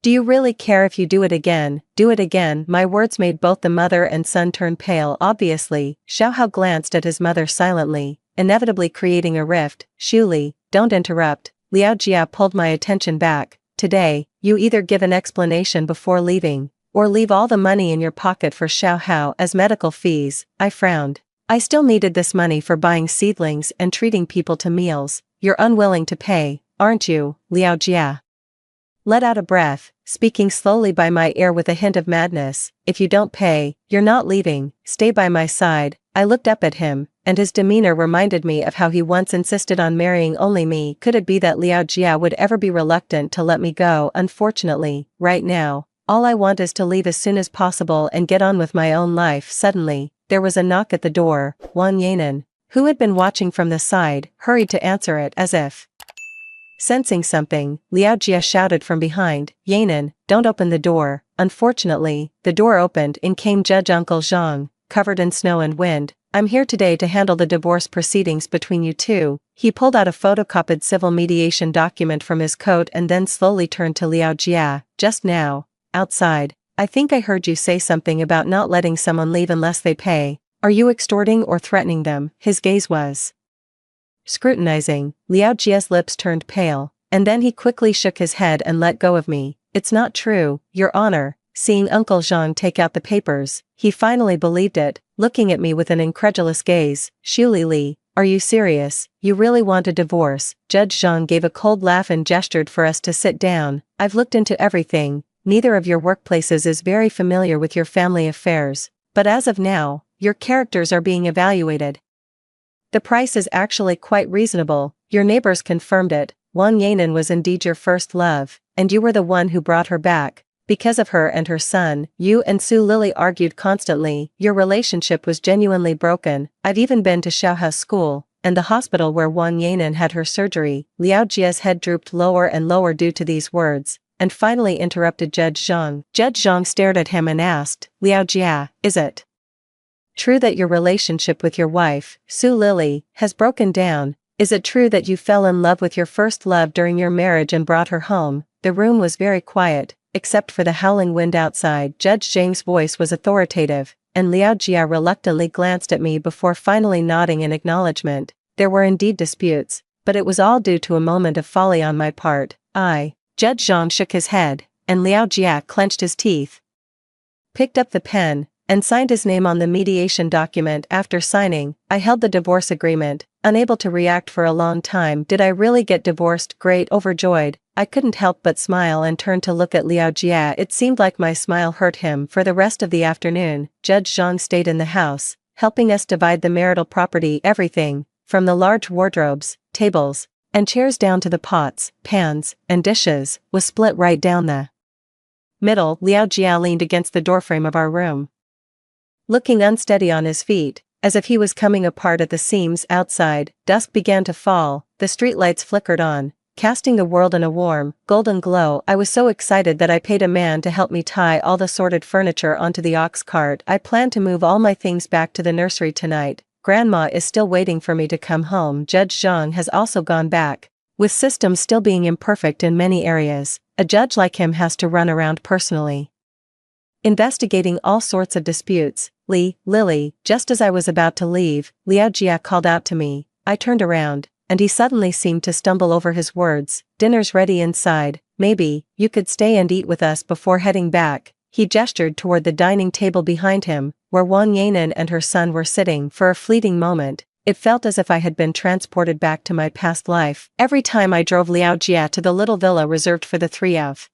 Do you really care if you do it again?" "Do it again?" My words made both the mother and son turn pale. Obviously, Xiaohao glanced at his mother silently, inevitably creating a rift. "Shuli, don't interrupt." Liao Jia pulled my attention back. "Today, you either give an explanation before leaving, or leave all the money in your pocket for Xiaohao as medical fees." I frowned. "I still needed this money for buying seedlings and treating people to meals. You're unwilling to pay, aren't you?" Liao Jia let out a breath, speaking slowly by my ear with a hint of madness. "If you don't pay, you're not leaving. Stay by my side." I looked up at him, and his demeanor reminded me of how he once insisted on marrying only me. Could it be that Liao Jia would ever be reluctant to let me go? Unfortunately, right now, all I want is to leave as soon as possible and get on with my own life. Suddenly, there was a knock at the door. Wang Yanan, who had been watching from the side, hurried to answer it. As if sensing something, Liao Jia shouted from behind, "Yanan, don't open the door." Unfortunately, the door opened and came Judge Uncle Zhang, covered in snow and wind. "I'm here today to handle the divorce proceedings between you two." He pulled out a photocopied civil mediation document from his coat and then slowly turned to Liao Jia. "Just now, outside, I think I heard you say something about not letting someone leave unless they pay. Are you extorting or threatening them?" His gaze was scrutinizing. Liao Jia's lips turned pale, and then he quickly shook his head and let go of me. "It's not true, Your Honor." Seeing Uncle Zhang take out the papers, he finally believed it, looking at me with an incredulous gaze. "Shuli Li, are you serious? You really want a divorce?" Judge Zhang gave a cold laugh and gestured for us to sit down. "I've looked into everything. Neither of your workplaces is very familiar with your family affairs, but as of now, your characters are being evaluated. The price is actually quite reasonable. Your neighbors confirmed it. Wang Yanan was indeed your first love, and you were the one who brought her back. Because of her and her son, you and Su Lily argued constantly. Your relationship was genuinely broken. I've even been to Xiaoha's school, and the hospital where Wang Yanan had her surgery." Liao Jia's head drooped lower and lower due to these words, and finally interrupted Judge Zhang. Judge Zhang stared at him and asked, "Liao Jia, is it true that your relationship with your wife, Su Lily, has broken down? Is it true that you fell in love with your first love during your marriage and brought her home?" The room was very quiet, except for the howling wind outside. Judge Zhang's voice was authoritative, and Liao Jia reluctantly glanced at me before finally nodding in acknowledgement. There were indeed disputes, but it was all due to a moment of folly on my part. Judge Zhang shook his head, and Liao Jia clenched his teeth, picked up the pen, and signed his name on the mediation document. After signing, I held the divorce agreement, unable to react for a long time. Did I really get divorced? Great. Overjoyed, I couldn't help but smile and turn to look at Liao Jia. It seemed like my smile hurt him. For the rest of the afternoon, Judge Zhang stayed in the house, helping us divide the marital property. Everything, from the large wardrobes, tables, and chairs down to the pots, pans, and dishes, was split right down the middle. Liao Jia leaned against the doorframe of our room, looking unsteady on his feet, as if he was coming apart at the seams outside. Dusk began to fall, the streetlights flickered on, casting the world in a warm, golden glow. I was so excited that I paid a man to help me tie all the sorted furniture onto the ox cart. I plan to move all my things back to the nursery tonight. Grandma is still waiting for me to come home. Judge Zhang has also gone back. With systems still being imperfect in many areas, a judge like him has to run around personally, investigating all sorts of disputes. Lily, just as I was about to leave, Liao Jia called out to me. I turned around, and he suddenly seemed to stumble over his words. Dinner's ready inside, maybe you could stay and eat with us before heading back. He gestured toward the dining table behind him, where Wang Yanan and her son were sitting. For a fleeting moment, it felt as if I had been transported back to my past life. Every time I drove Liao Jia to the little villa reserved for the three of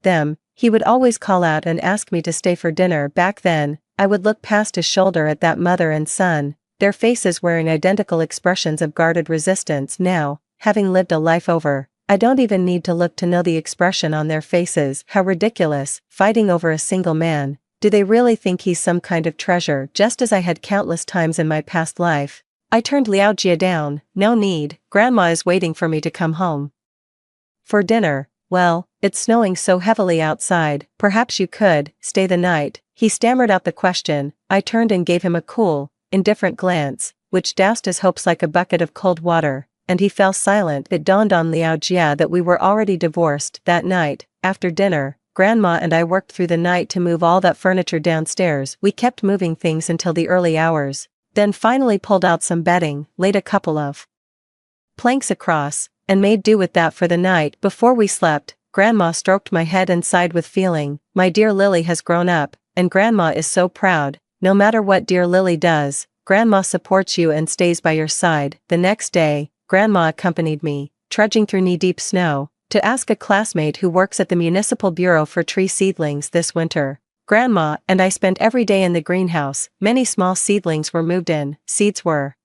them, he would always call out and ask me to stay for dinner. Back then, I would look past his shoulder at that mother and son, their faces wearing identical expressions of guarded resistance. Now, having lived a life over, I don't even need to look to know the expression on their faces. How ridiculous, fighting over a single man. Do they really think he's some kind of treasure? Just as I had countless times in my past life, I turned Liao Jia down. No need, Grandma is waiting for me to come home for dinner. Well, it's snowing so heavily outside, perhaps you could stay the night. He stammered out the question. I turned and gave him a cool, indifferent glance, which doused his hopes like a bucket of cold water, and he fell silent. It dawned on Liao Jia that we were already divorced. That night, after dinner, Grandma and I worked through the night to move all that furniture downstairs. We kept moving things until the early hours, then finally pulled out some bedding, laid a couple of planks across, and made do with that for the night. Before we slept, Grandma stroked my head and sighed with feeling. My dear Lily has grown up, and Grandma is so proud. No matter what dear Lily does, Grandma supports you and stays by your side. The next day, Grandma accompanied me, trudging through knee-deep snow, to ask a classmate who works at the Municipal Bureau for tree seedlings this winter. Grandma and I spent every day in the greenhouse. Many small seedlings were moved in, seeds were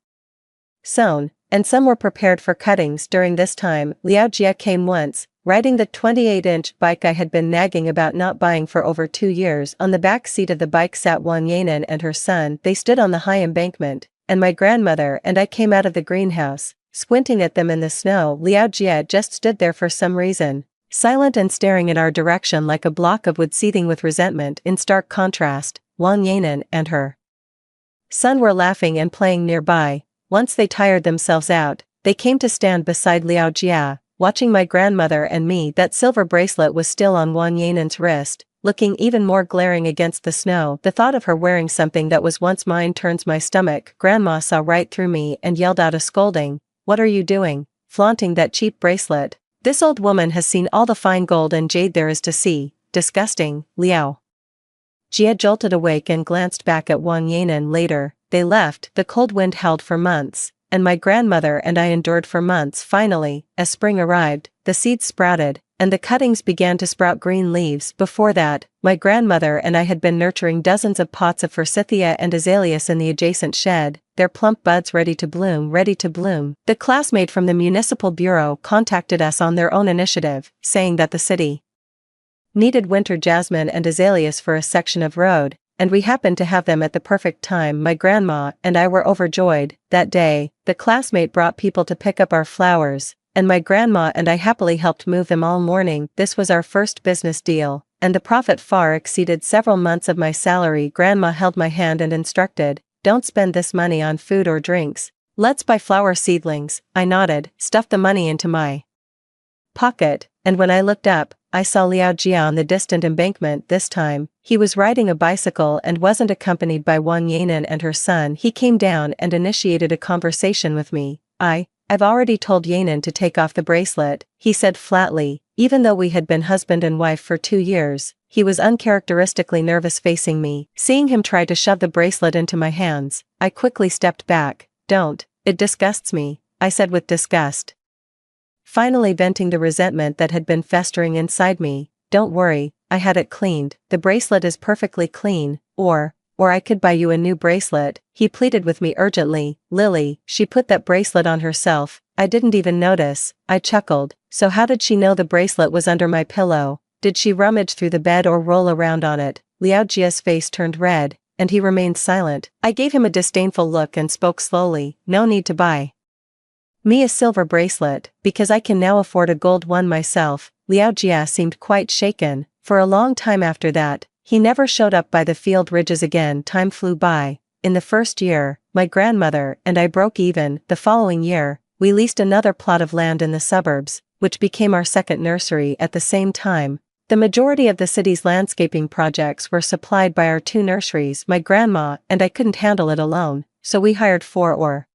sown, and some were prepared for cuttings. During this time, Liao Jia came once, riding the 28-inch bike I had been nagging about not buying for over 2 years. On the back seat of the bike sat Wang Yanan and her son. They stood on the high embankment, and my grandmother and I came out of the greenhouse, squinting at them in the snow. Liao Jia just stood there for some reason, silent and staring in our direction like a block of wood seething with resentment. In stark contrast, Wang Yanan and her son were laughing and playing nearby. Once they tired themselves out, they came to stand beside Liao Jia, watching my grandmother and me. That silver bracelet was still on Wang Yanan's wrist, looking even more glaring against the snow. The thought of her wearing something that was once mine turns my stomach. Grandma saw right through me and yelled out a scolding. What are you doing, flaunting that cheap bracelet? This old woman has seen all the fine gold and jade there is to see. Disgusting. Liao Jia jolted awake and glanced back at Wang Yanan. Later, they left. The cold wind howled for months, and my grandmother and I endured for months. Finally, as spring arrived, the seeds sprouted, and the cuttings began to sprout green leaves. Before that, my grandmother and I had been nurturing dozens of pots of forsythia and azaleas in the adjacent shed, their plump buds ready to bloom. The classmate from the Municipal Bureau contacted us on their own initiative, saying that the city needed winter jasmine and azaleas for a section of road, and we happened to have them at the perfect time. My grandma and I were overjoyed. That day, the classmate brought people to pick up our flowers, and my grandma and I happily helped move them all morning. This was our first business deal, and the profit far exceeded several months of my salary. Grandma held my hand and instructed, "Don't spend this money on food or drinks. Let's buy flower seedlings." I nodded, stuffed the money into my pocket, and when I looked up, I saw Liao Jia on the distant embankment. This time, he was riding a bicycle and wasn't accompanied by Wang Yanan and her son. He came down and initiated a conversation with me. I've already told Yanan to take off the bracelet, he said flatly. Even though we had been husband and wife for 2 years, he was uncharacteristically nervous facing me. Seeing him try to shove the bracelet into my hands, I quickly stepped back. "Don't, it disgusts me," I said with disgust, finally venting the resentment that had been festering inside me. "Don't worry, I had it cleaned. The bracelet is perfectly clean, or I could buy you a new bracelet," he pleaded with me urgently. "Lily, she put that bracelet on herself. I didn't even notice," I chuckled. "So how did she know the bracelet was under my pillow? Did she rummage through the bed or roll around on it?" Liao Jia's face turned red, and he remained silent. I gave him a disdainful look and spoke slowly, "No need to buy me a silver bracelet, because I can now afford a gold one myself." Liao Jia seemed quite shaken. For a long time after that, he never showed up by the field ridges again. Time flew by. In the first year, my grandmother and I broke even. The following year, we leased another plot of land in the suburbs, which became our second nursery. At the same time, the majority of the city's landscaping projects were supplied by our two nurseries. My grandma and I couldn't handle it alone, so we hired 4 or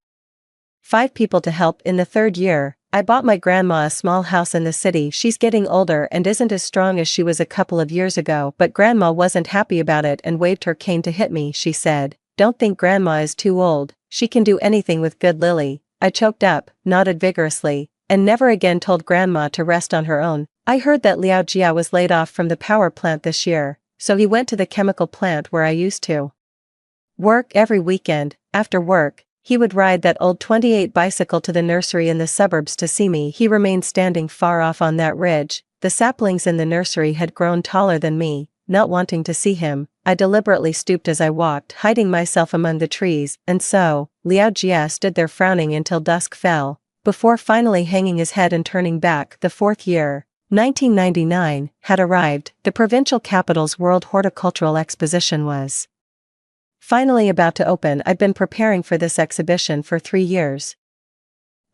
5 people to help. In the third year, I bought my grandma a small house in the city. She's getting older and isn't as strong as she was a couple of years ago, but grandma wasn't happy about it and waved her cane to hit me. She said, "Don't think grandma is too old, she can do anything with good Lily." I choked up, nodded vigorously, and never again told grandma to rest on her own. I heard that Liao Jia was laid off from the power plant this year, so he went to the chemical plant where I used to work every weekend. After work, he would ride that old 28 bicycle to the nursery in the suburbs to see me. He remained standing far off on that ridge. The saplings in the nursery had grown taller than me. Not wanting to see him, I deliberately stooped as I walked, hiding myself among the trees, and so, Liao Jia stood there frowning until dusk fell, before finally hanging his head and turning back. The fourth year, 1999, had arrived. The provincial capital's World Horticultural Exposition was finally about to open. I'd been preparing for this exhibition for 3 years.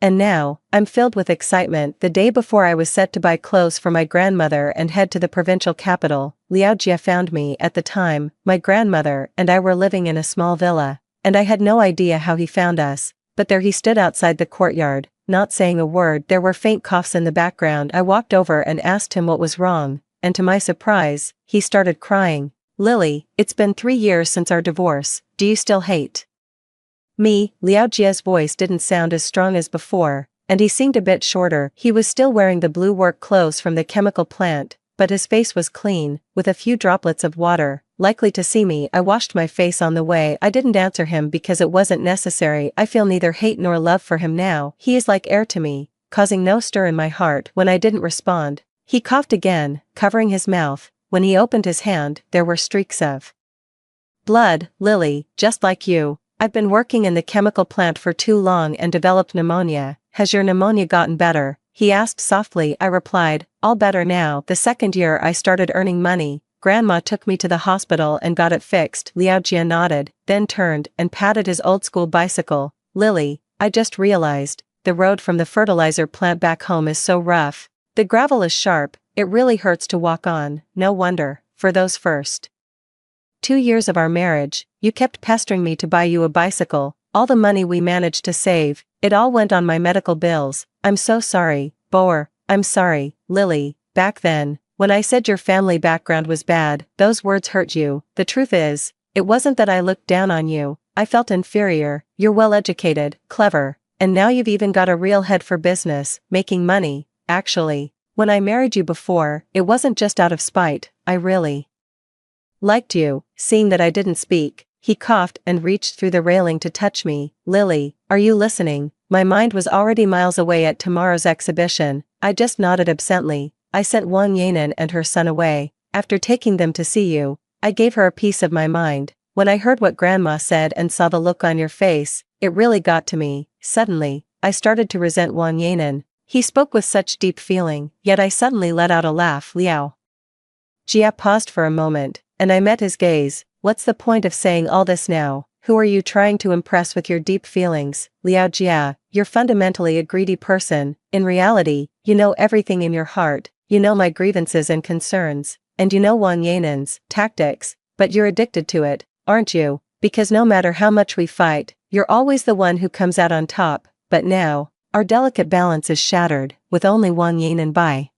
And now, I'm filled with excitement. The day before I was set to buy clothes for my grandmother and head to the provincial capital, Liao Jia found me. At the time, my grandmother and I were living in a small villa, and I had no idea how he found us, but there he stood outside the courtyard, not saying a word. There were faint coughs in the background. I walked over and asked him what was wrong, and to my surprise, he started crying. "Lily, it's been 3 years since our divorce. Do you still hate me?" Liao Jia's voice didn't sound as strong as before, and he seemed a bit shorter. He was still wearing the blue work clothes from the chemical plant, but his face was clean, with a few droplets of water. Likely to see me, I washed my face on the way. I didn't answer him because it wasn't necessary. I feel neither hate nor love for him now. He is like air to me, causing no stir in my heart. When I didn't respond, he coughed again, covering his mouth. When he opened his hand, there were streaks of blood. "Lily, just like you, I've been working in the chemical plant for too long and developed pneumonia. Has your pneumonia gotten better?" he asked softly. I replied, "All better now." The second year I started earning money. Grandma took me to the hospital and got it fixed. Liao Jia nodded, then turned and patted his old-school bicycle. "Lily, I just realized, the road from the fertilizer plant back home is so rough. The gravel is sharp, it really hurts to walk on." No wonder, for those first 2 years of our marriage, you kept pestering me to buy you a bicycle. All the money we managed to save, it all went on my medical bills. I'm so sorry, Boer. I'm sorry, Lily. Back then, when I said your family background was bad, those words hurt you. The truth is, it wasn't that I looked down on you. I felt inferior. You're well educated, clever, and now you've even got a real head for business, making money. Actually, when I married you before, it wasn't just out of spite. I really liked you. Seeing that I didn't speak, he coughed and reached through the railing to touch me. "Lily, are you listening?" My mind was already miles away at tomorrow's exhibition. I just nodded absently. "I sent Wang Yanan and her son away. After taking them to see you, I gave her a piece of my mind. When I heard what Grandma said and saw the look on your face, it really got to me." Suddenly, I started to resent Wang Yanan. He spoke with such deep feeling, yet I suddenly let out a laugh. Liao Jia paused for a moment, and I met his gaze. "What's the point of saying all this now? Who are you trying to impress with your deep feelings?" "Liao Jia, you're fundamentally a greedy person. In reality, you know everything in your heart. You know my grievances and concerns, and you know Wang Yanan's tactics, but you're addicted to it, aren't you? Because no matter how much we fight, you're always the one who comes out on top. But now, our delicate balance is shattered, with only Wang Yanan by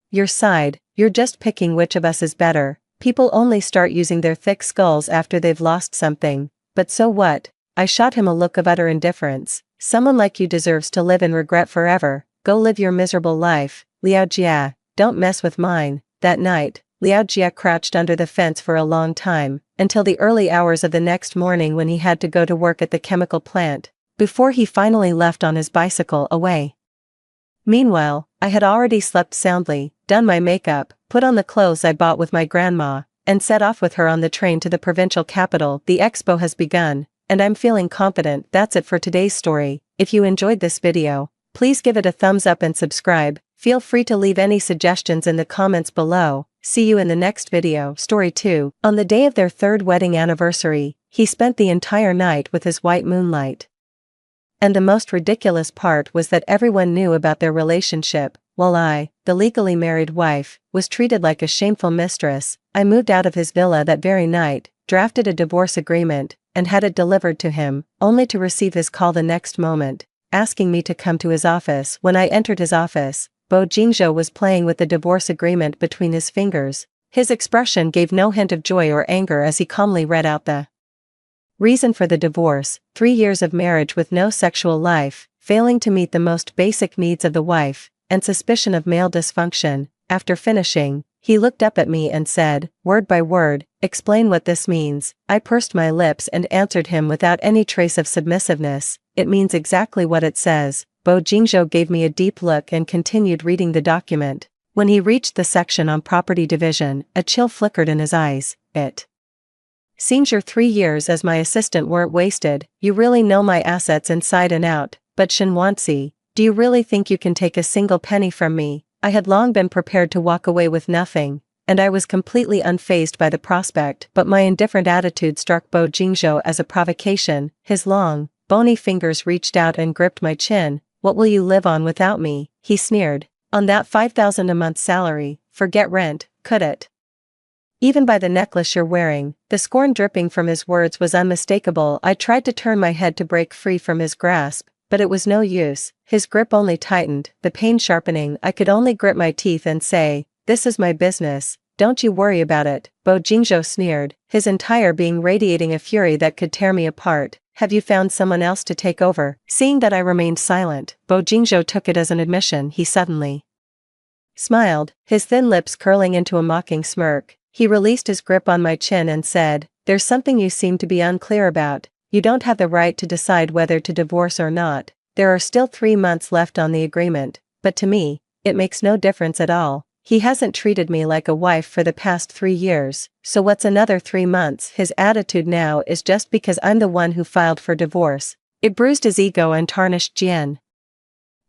your side. You're just picking which of us is better. People only start using their thick skulls after they've lost something. But so what?" I shot him a look of utter indifference. "Someone like you deserves to live in regret forever. Go live your miserable life. Liao Jia, don't mess with mine." That night, Liao Jia crouched under the fence for a long time, until the early hours of the next morning when he had to go to work at the chemical plant, before he finally left on his bicycle away. Meanwhile, I had already slept soundly, done my makeup, put on the clothes I bought with my grandma, and set off with her on the train to the provincial capital. The expo has begun, and I'm feeling confident. That's it for today's story. If you enjoyed this video, please give it a thumbs up and subscribe. Feel free to leave any suggestions in the comments below. See you in the next video. Story 2. On the day of their third wedding anniversary, he spent the entire night with his white moonlight. And the most ridiculous part was that everyone knew about their relationship, while I, the legally married wife, was treated like a shameful mistress. I moved out of his villa that very night, drafted a divorce agreement, and had it delivered to him, only to receive his call the next moment, asking me to come to his office. When I entered his office, Bo Jingzhou was playing with the divorce agreement between his fingers. His expression gave no hint of joy or anger as he calmly read out the reason for the divorce: 3 years of marriage with no sexual life, failing to meet the most basic needs of the wife, and suspicion of male dysfunction. After finishing, he looked up at me and said, word by word, "Explain what this means." I pursed my lips and answered him without any trace of submissiveness, "It means exactly what it says." Bo Jingzhou gave me a deep look and continued reading the document. When he reached the section on property division, a chill flickered in his eyes. "It seems your 3 years as my assistant weren't wasted. You really know my assets inside and out. But Shenwanzi, do you really think you can take a single penny from me?" I had long been prepared to walk away with nothing, and I was completely unfazed by the prospect, but my indifferent attitude struck Bo Jingzhou as a provocation. His long, bony fingers reached out and gripped my chin. "What will you live on without me?" he sneered. "On that 5,000 a month salary, forget rent, could it? Even by the necklace you're wearing." The scorn dripping from his words was unmistakable. I tried to turn my head to break free from his grasp, but it was no use. His grip only tightened, the pain sharpening. I could only grit my teeth and say, "This is my business, don't you worry about it." Bo Jingzhou sneered, his entire being radiating a fury that could tear me apart. "Have you found someone else to take over?" Seeing that I remained silent, Bo Jingzhou took it as an admission. He suddenly smiled, his thin lips curling into a mocking smirk. He released his grip on my chin and said, "There's something you seem to be unclear about. You don't have the right to decide whether to divorce or not. There are still 3 months left on the agreement, but to me, it makes no difference at all. He hasn't treated me like a wife for the past 3 years, so what's another 3 months? His attitude now is just because I'm the one who filed for divorce." It bruised his ego and tarnished Jian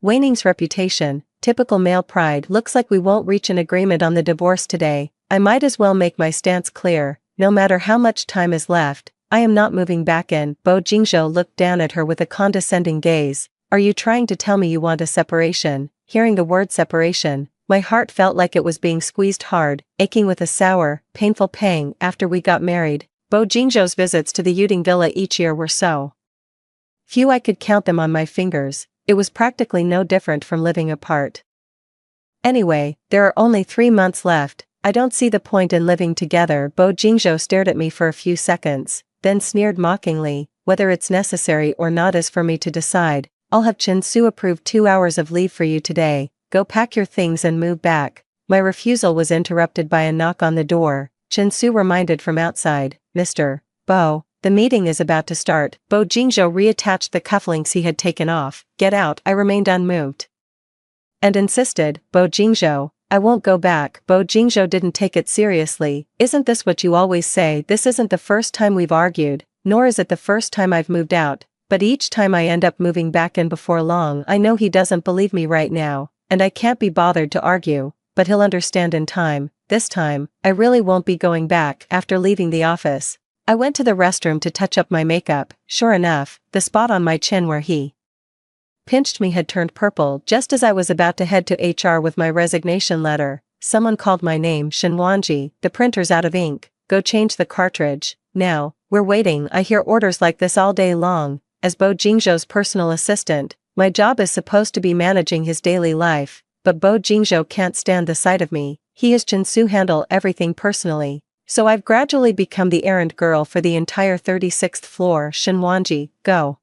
Waning's reputation. Typical male pride. "Looks like we won't reach an agreement on the divorce today. I might as well make my stance clear. No matter how much time is left, I am not moving back in." Bo Jingzhou looked down at her with a condescending gaze. "Are you trying to tell me you want a separation?" Hearing the word separation, my heart felt like it was being squeezed hard, aching with a sour, painful pang. After we got married, Bo Jingzhou's visits to the Yuding villa each year were so few I could count them on my fingers. It was practically no different from living apart. Anyway, there are only 3 months left. I don't see the point in living together. Bo Jingzhou stared at me for a few seconds, then sneered mockingly, "Whether it's necessary or not is for me to decide. I'll have Chen Su approve 2 hours of leave for you today. Go pack your things and move back." My refusal was interrupted by a knock on the door. Chen Su reminded from outside, "Mr. Bo, the meeting is about to start." Bo Jingzhou reattached the cufflinks he had taken off. "Get out." I remained unmoved and insisted, "Bo Jingzhou, I won't go back." Bo Jingzhou didn't take it seriously. "Isn't this what you always say? This isn't the first time we've argued, nor is it the first time I've moved out, but each time I end up moving back in before long." I know he doesn't believe me right now, and I can't be bothered to argue, but he'll understand in time. This time, I really won't be going back. After leaving the office, I went to the restroom to touch up my makeup. Sure enough, the spot on my chin where he pinched me had turned purple. Just as I was about to head to HR with my resignation letter, someone called my name. "Shenwanji, the printer's out of ink. Go change the cartridge." "Now, we're waiting." I hear orders like this all day long. As Bo Jingzhou's personal assistant, my job is supposed to be managing his daily life, but Bo Jingzhou can't stand the sight of me. He has Chen Su handle everything personally, so I've gradually become the errand girl for the entire 36th floor. "Shenwanji, go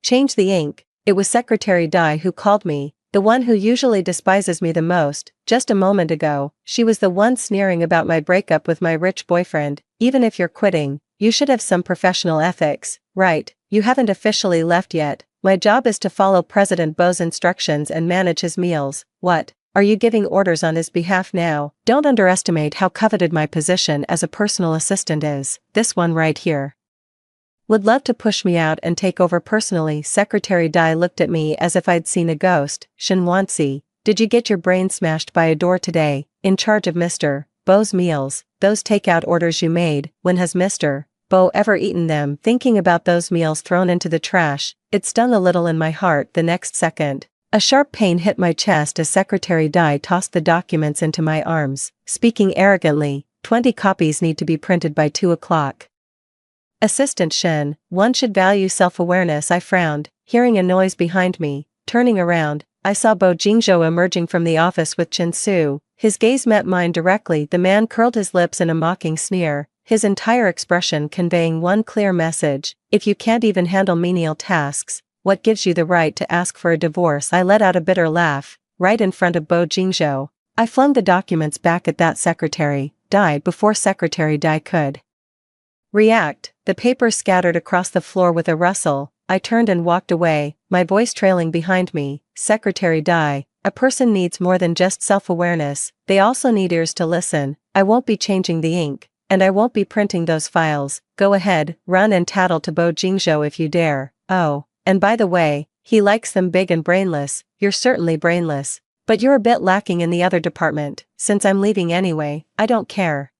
change the ink." It was Secretary Dai who called me, the one who usually despises me the most. Just a moment ago, she was the one sneering about my breakup with my rich boyfriend. "Even if you're quitting, you should have some professional ethics, right? You haven't officially left yet. My job is to follow President Bo's instructions and manage his meals." "What? Are you giving orders on his behalf now? Don't underestimate how coveted my position as a personal assistant is. This one right here would love to push me out and take over personally. Secretary Dai looked at me as if I'd seen a ghost. Shinwansi, did you get your brain smashed by a door today? In charge of Mr. Bo's meals, those takeout orders you made, when has Mr. Bo ever eaten them? Thinking about those meals thrown into the trash, it stung a little in my heart the next second. A sharp pain hit my chest as Secretary Dai tossed the documents into my arms, speaking arrogantly, 20 copies need to be printed by 2 o'clock. Assistant Shin, one should value self-awareness. I frowned, hearing a noise behind me. Turning around, I saw Bo Jingzhou emerging from the office with Chen Su. His gaze met mine directly. The man curled his lips in a mocking sneer, his entire expression conveying one clear message: if you can't even handle menial tasks, what gives you the right to ask for a divorce? I let out a bitter laugh, right in front of Bo Jingzhou. I flung the documents back at that Secretary Dai before Secretary Dai could react. The papers scattered across the floor with a rustle. I turned and walked away, my voice trailing behind me. Secretary Dai, a person needs more than just self-awareness, they also need ears to listen. I won't be changing the ink, and I won't be printing those files. Go ahead, run and tattle to Bo Jingzhou if you dare. Oh, and by the way, he likes them big and brainless. You're certainly brainless, but you're a bit lacking in the other department. Since I'm leaving anyway, I don't care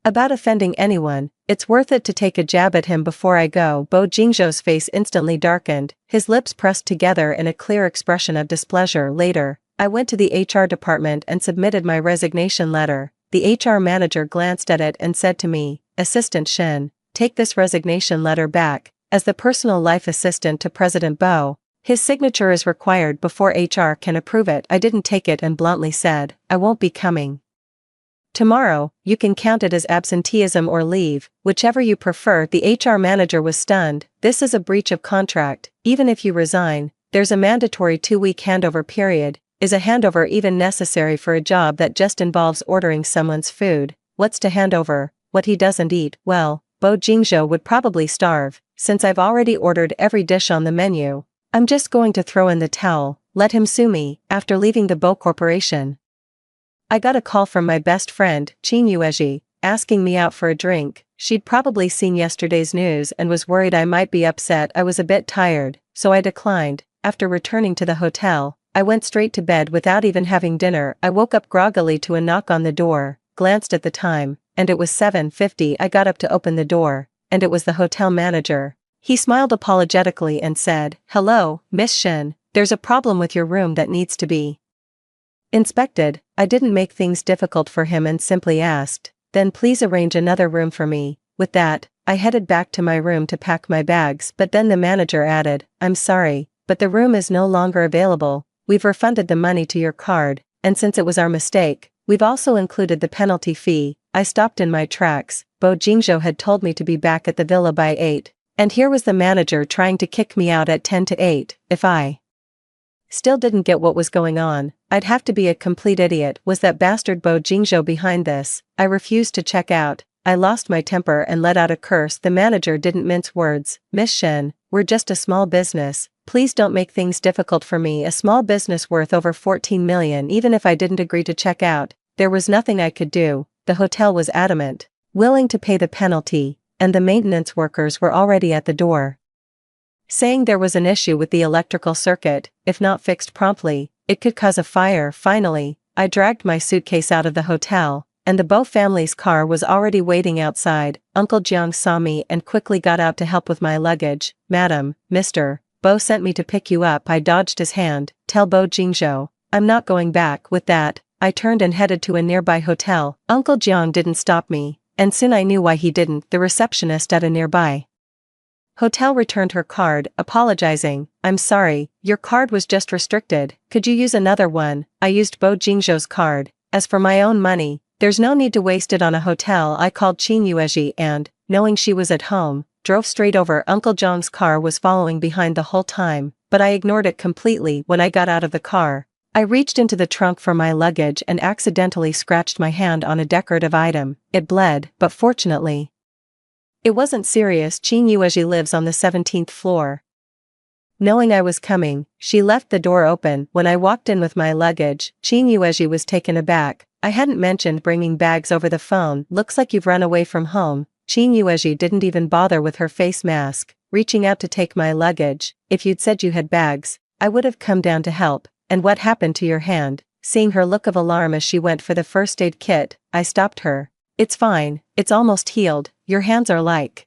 about offending anyone. It's worth it to take a jab at him before I go. Bo Jingzhou's face instantly darkened, his lips pressed together in a clear expression of displeasure. Later, I went to the HR department and submitted my resignation letter. The HR manager glanced at it and said to me, Assistant Shin, take this resignation letter back. As the personal life assistant to President Bo, his signature is required before HR can approve it. I didn't take it and bluntly said, I won't be coming tomorrow. You can count it as absenteeism or leave, whichever you prefer. The HR manager was stunned. This is a breach of contract. Even if you resign, there's a mandatory 2-week handover period. Is a handover even necessary for a job that just involves ordering someone's food? What's to hand over? What he doesn't eat? Well, Bo Jingzhou would probably starve. Since I've already ordered every dish on the menu, I'm just going to throw in the towel. Let him sue me. After leaving the Bo Corporation, I got a call from my best friend, Qin Yuezhi, asking me out for a drink. She'd probably seen yesterday's news and was worried I might be upset. I was a bit tired, so I declined. After returning to the hotel, I went straight to bed without even having dinner. I woke up groggily to a knock on the door, glanced at the time, and it was 7:50. I got up to open the door, and it was the hotel manager. He smiled apologetically and said, Hello, Miss Shin, there's a problem with your room that needs to be inspected. I didn't make things difficult for him and simply asked, then please arrange another room for me. With that, I headed back to my room to pack my bags, but then the manager added, I'm sorry, but the room is no longer available. We've refunded the money to your card, and since it was our mistake, we've also included the penalty fee. I stopped in my tracks. Bo Jingzhou had told me to be back at the villa by 8, and here was the manager trying to kick me out at 10 to 8. If I still didn't get what was going on, I'd have to be a complete idiot. Was that bastard Bo Jingzhou behind this? I refused to check out. I lost my temper and let out a curse. The manager didn't mince words. Miss Shin, we're just a small business. Please don't make things difficult for me. A small business worth over 14 million. Even if I didn't agree to check out, there was nothing I could do. The hotel was adamant, willing to pay the penalty, and the maintenance workers were already at the door, saying there was an issue with the electrical circuit. If not fixed promptly, it could cause a fire. Finally, I dragged my suitcase out of the hotel, and the Bo family's car was already waiting outside. Uncle Jiang saw me and quickly got out to help with my luggage. Madam, Mr. Bo sent me to pick you up. I dodged his hand. Tell Bo Jingzhou, I'm not going back. With that, I turned and headed to a nearby hotel. Uncle Jiang didn't stop me, and soon I knew why he didn't. The receptionist at a nearby hotel returned her card, apologizing. I'm sorry, your card was just restricted. Could you use another one? I used Bo Jingzhou's card. As for my own money, there's no need to waste it on a hotel. I called Qin Yuezhi and, knowing she was at home, drove straight over. Uncle Jiang's car was following behind the whole time, but I ignored it completely. When I got out of the car, I reached into the trunk for my luggage and accidentally scratched my hand on a decorative item. It bled, but fortunately, it wasn't serious. Qin Yuezhi lives on the 17th floor. Knowing I was coming, she left the door open. When I walked in with my luggage, Qin Yuezhi was taken aback. I hadn't mentioned bringing bags over the phone. Looks like you've run away from home. Qin Yuezhi didn't even bother with her face mask, reaching out to take my luggage. If you'd said you had bags, I would have come down to help. And what happened to your hand? Seeing her look of alarm as she went for the first aid kit, I stopped her. It's fine, it's almost healed. Your hands are like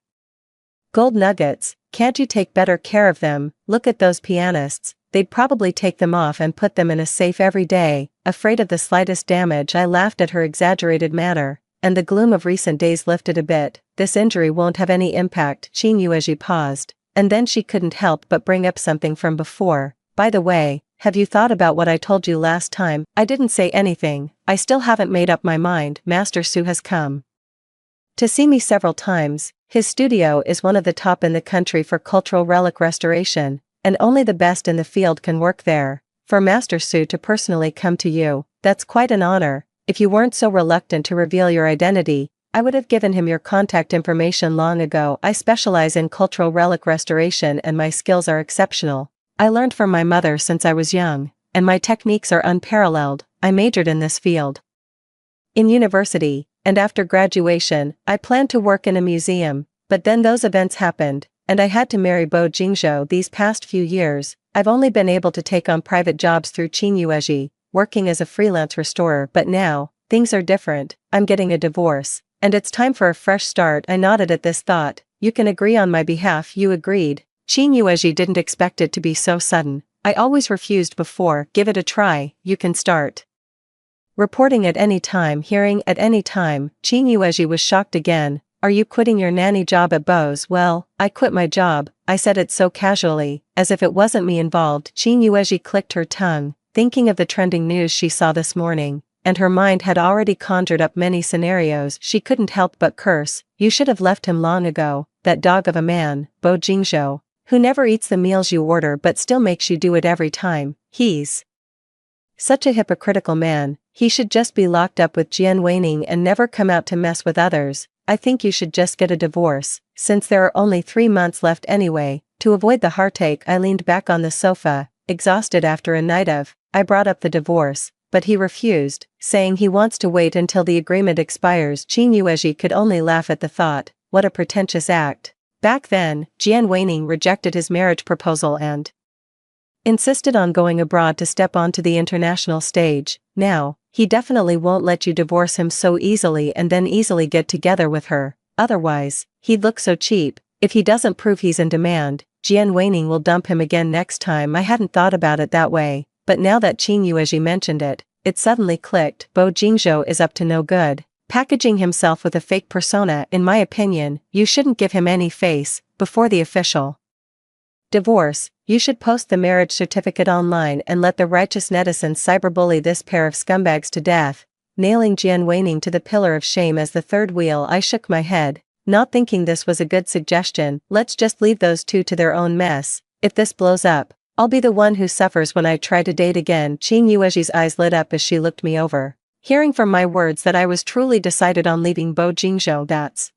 gold nuggets. Can't you take better care of them? Look at those pianists, they'd probably take them off and put them in a safe every day. Afraid of the slightest damage, I laughed at her exaggerated manner, and the gloom of recent days lifted a bit. This injury won't have any impact. Qin Yuezhi paused, and then she couldn't help but bring up something from before. By the way, have you thought about what I told you last time? I didn't say anything. I still haven't made up my mind. Master Su has come to see me several times. His studio is one of the top in the country for cultural relic restoration, and only the best in the field can work there. For Master Su to personally come to you, that's quite an honor. If you weren't so reluctant to reveal your identity, I would have given him your contact information long ago. I specialize in cultural relic restoration and my skills are exceptional. I learned from my mother since I was young, and my techniques are unparalleled. I majored in this field in university, and after graduation, I planned to work in a museum, but then those events happened, and I had to marry Bo Jingzhou. These past few years, I've only been able to take on private jobs through Qin Yuezhi, working as a freelance restorer. But now, things are different. I'm getting a divorce, and it's time for a fresh start. I nodded at this thought. You can agree on my behalf. You agreed. Qin Yuezhi didn't expect it to be so sudden. I always refused before. Give it a try. You can start reporting at any time, hearing at any time. Qin Yuezhi was shocked again. Are you quitting your nanny job at Bo's? Well, I quit my job. I said it so casually, as if it wasn't me involved. Qin Yuezhi clicked her tongue, thinking of the trending news she saw this morning, and her mind had already conjured up many scenarios. She couldn't help but curse. You should have left him long ago. That dog of a man, Bo Jingzhou, who never eats the meals you order but still makes you do it every time. He's such a hypocritical man. He should just be locked up with Jian Weining and never come out to mess with others. I think you should just get a divorce, since there are only 3 months left anyway. To avoid the heartache, I leaned back on the sofa, exhausted after a night of. I brought up the divorce, but he refused, saying he wants to wait until the agreement expires. Qin Yuezhi could only laugh at the thought. What a pretentious act. Back then, Jian Weining rejected his marriage proposal and insisted on going abroad to step onto the international stage. Now, he definitely won't let you divorce him so easily and then easily get together with her. Otherwise, he'd look so cheap. If he doesn't prove he's in demand, Jian Weining will dump him again next time. I hadn't thought about it that way, but now that Qin Yuezhi mentioned it, it suddenly clicked. Bo Jingzhou is up to no good, packaging himself with a fake persona. In my opinion, you shouldn't give him any face. Before the official divorce, you should post the marriage certificate online and let the righteous netizens cyberbully this pair of scumbags to death, nailing Jian Weining to the pillar of shame as the third wheel. I shook my head, not thinking this was a good suggestion. Let's just leave those two to their own mess. If this blows up, I'll be the one who suffers when I try to date again. Qin Yuezhi's eyes lit up as she looked me over, hearing from my words that I was truly decided on leaving Bo Jingzhou. That's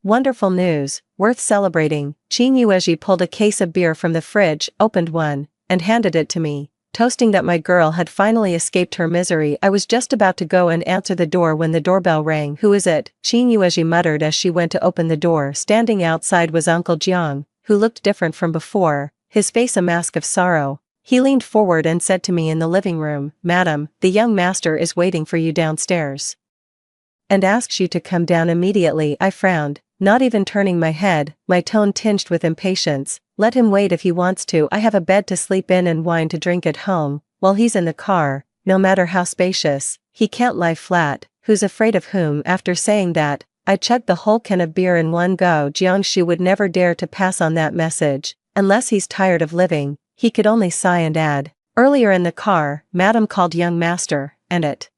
wonderful news, worth celebrating. Qin Yuezhi pulled a case of beer from the fridge, opened one, and handed it to me, toasting that my girl had finally escaped her misery. I was just about to go and answer the door when the doorbell rang. Who is it? Qin Yuezhi muttered as she went to open the door. Standing outside was Uncle Jiang, who looked different from before, his face a mask of sorrow. He leaned forward and said to me in the living room, "Madam, the young master is waiting for you downstairs and asks you to come down immediately." I frowned, not even turning my head, my tone tinged with impatience. Let him wait if he wants to. I have a bed to sleep in and wine to drink at home. While he's in the car, no matter how spacious, he can't lie flat. Who's afraid of whom? After saying that, I chugged the whole can of beer in one go. Jiangshi would never dare to pass on that message. Unless he's tired of living, he could only sigh and add. Earlier in the car, Madam called young master, and it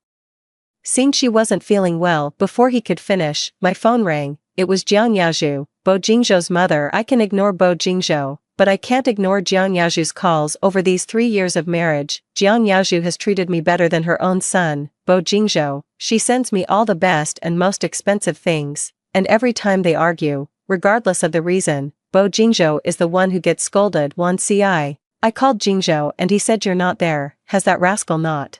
seemed she wasn't feeling well. Before he could finish, my phone rang. It was Jiang Yazhu, Bo Jingzhou's mother. I can ignore Bo Jingzhou, but I can't ignore Jiang Yazhu's calls. Over these 3 years of marriage, Jiang Yazhu has treated me better than her own son, Bo Jingzhou. She sends me all the best and most expensive things, and every time they argue, regardless of the reason, Bo Jingzhou is the one who gets scolded. 1ci. I called Jingzhou and he said you're not there. Has that rascal not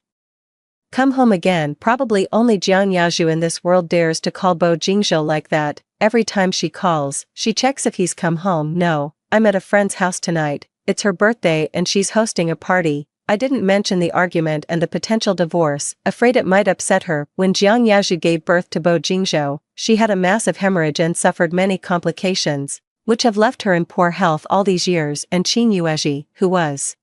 come home again? Probably only Jiang Yazhu in this world dares to call Bo Jingzhou like that. Every time she calls, she checks if he's come home. No, I'm at a friend's house tonight. It's her birthday and she's hosting a party. I didn't mention the argument and the potential divorce, afraid it might upset her. When Jiang Yazhu gave birth to Bo Jingzhou, she had a massive hemorrhage and suffered many complications, which have left her in poor health all these years. And Qin Yuezhi, who was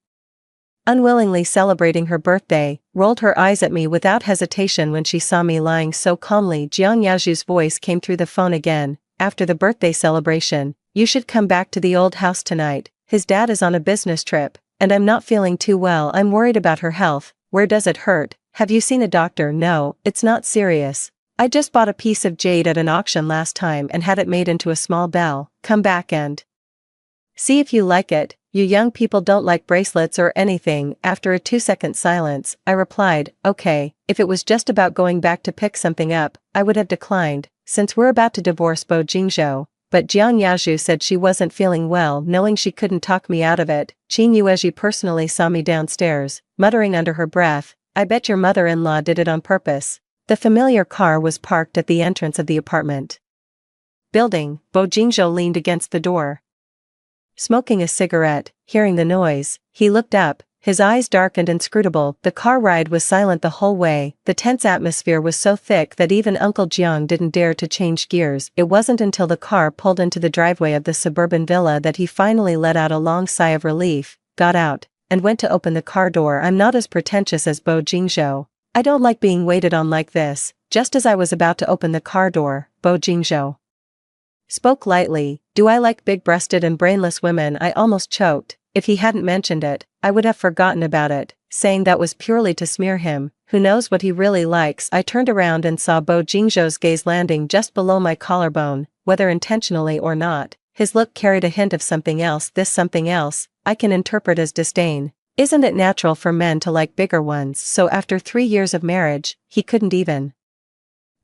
unwillingly celebrating her birthday, rolled her eyes at me without hesitation when she saw me lying so calmly. Jiang Yazhu's voice came through the phone again. After the birthday celebration, you should come back to the old house tonight. His dad is on a business trip, and I'm not feeling too well. I'm worried about her health. Where does it hurt? Have you seen a doctor? No, it's not serious. I just bought a piece of jade at an auction last time and had it made into a small bell. Come back and see if you like it. You young people don't like bracelets or anything. After a 2-second silence, I replied, okay, if it was just about going back to pick something up, I would have declined, since we're about to divorce Bo Jingzhou. But Jiang Yazhu said she wasn't feeling well. Knowing she couldn't talk me out of it, Qin Yuezhi personally saw me downstairs, muttering under her breath, I bet your mother-in-law did it on purpose. The familiar car was parked at the entrance of the apartment building. Bo Jingzhou leaned against the door, smoking a cigarette. Hearing the noise, he looked up, his eyes dark and inscrutable. The car ride was silent the whole way. The tense atmosphere was so thick that even Uncle Jiang didn't dare to change gears. It wasn't until the car pulled into the driveway of the suburban villa that he finally let out a long sigh of relief, got out, and went to open the car door. I'm not as pretentious as Bo Jingzhou. I don't like being waited on like this. Just as I was about to open the car door, Bo Jingzhou spoke lightly. Do I like big-breasted and brainless women? I almost choked. If he hadn't mentioned it, I would have forgotten about it, saying that was purely to smear him. Who knows what he really likes? I turned around and saw Bo Jingzhou's gaze landing just below my collarbone. Whether intentionally or not, his look carried a hint of something else. This something else, I can interpret as disdain. Isn't it natural for men to like bigger ones? So after 3 years of marriage, he couldn't even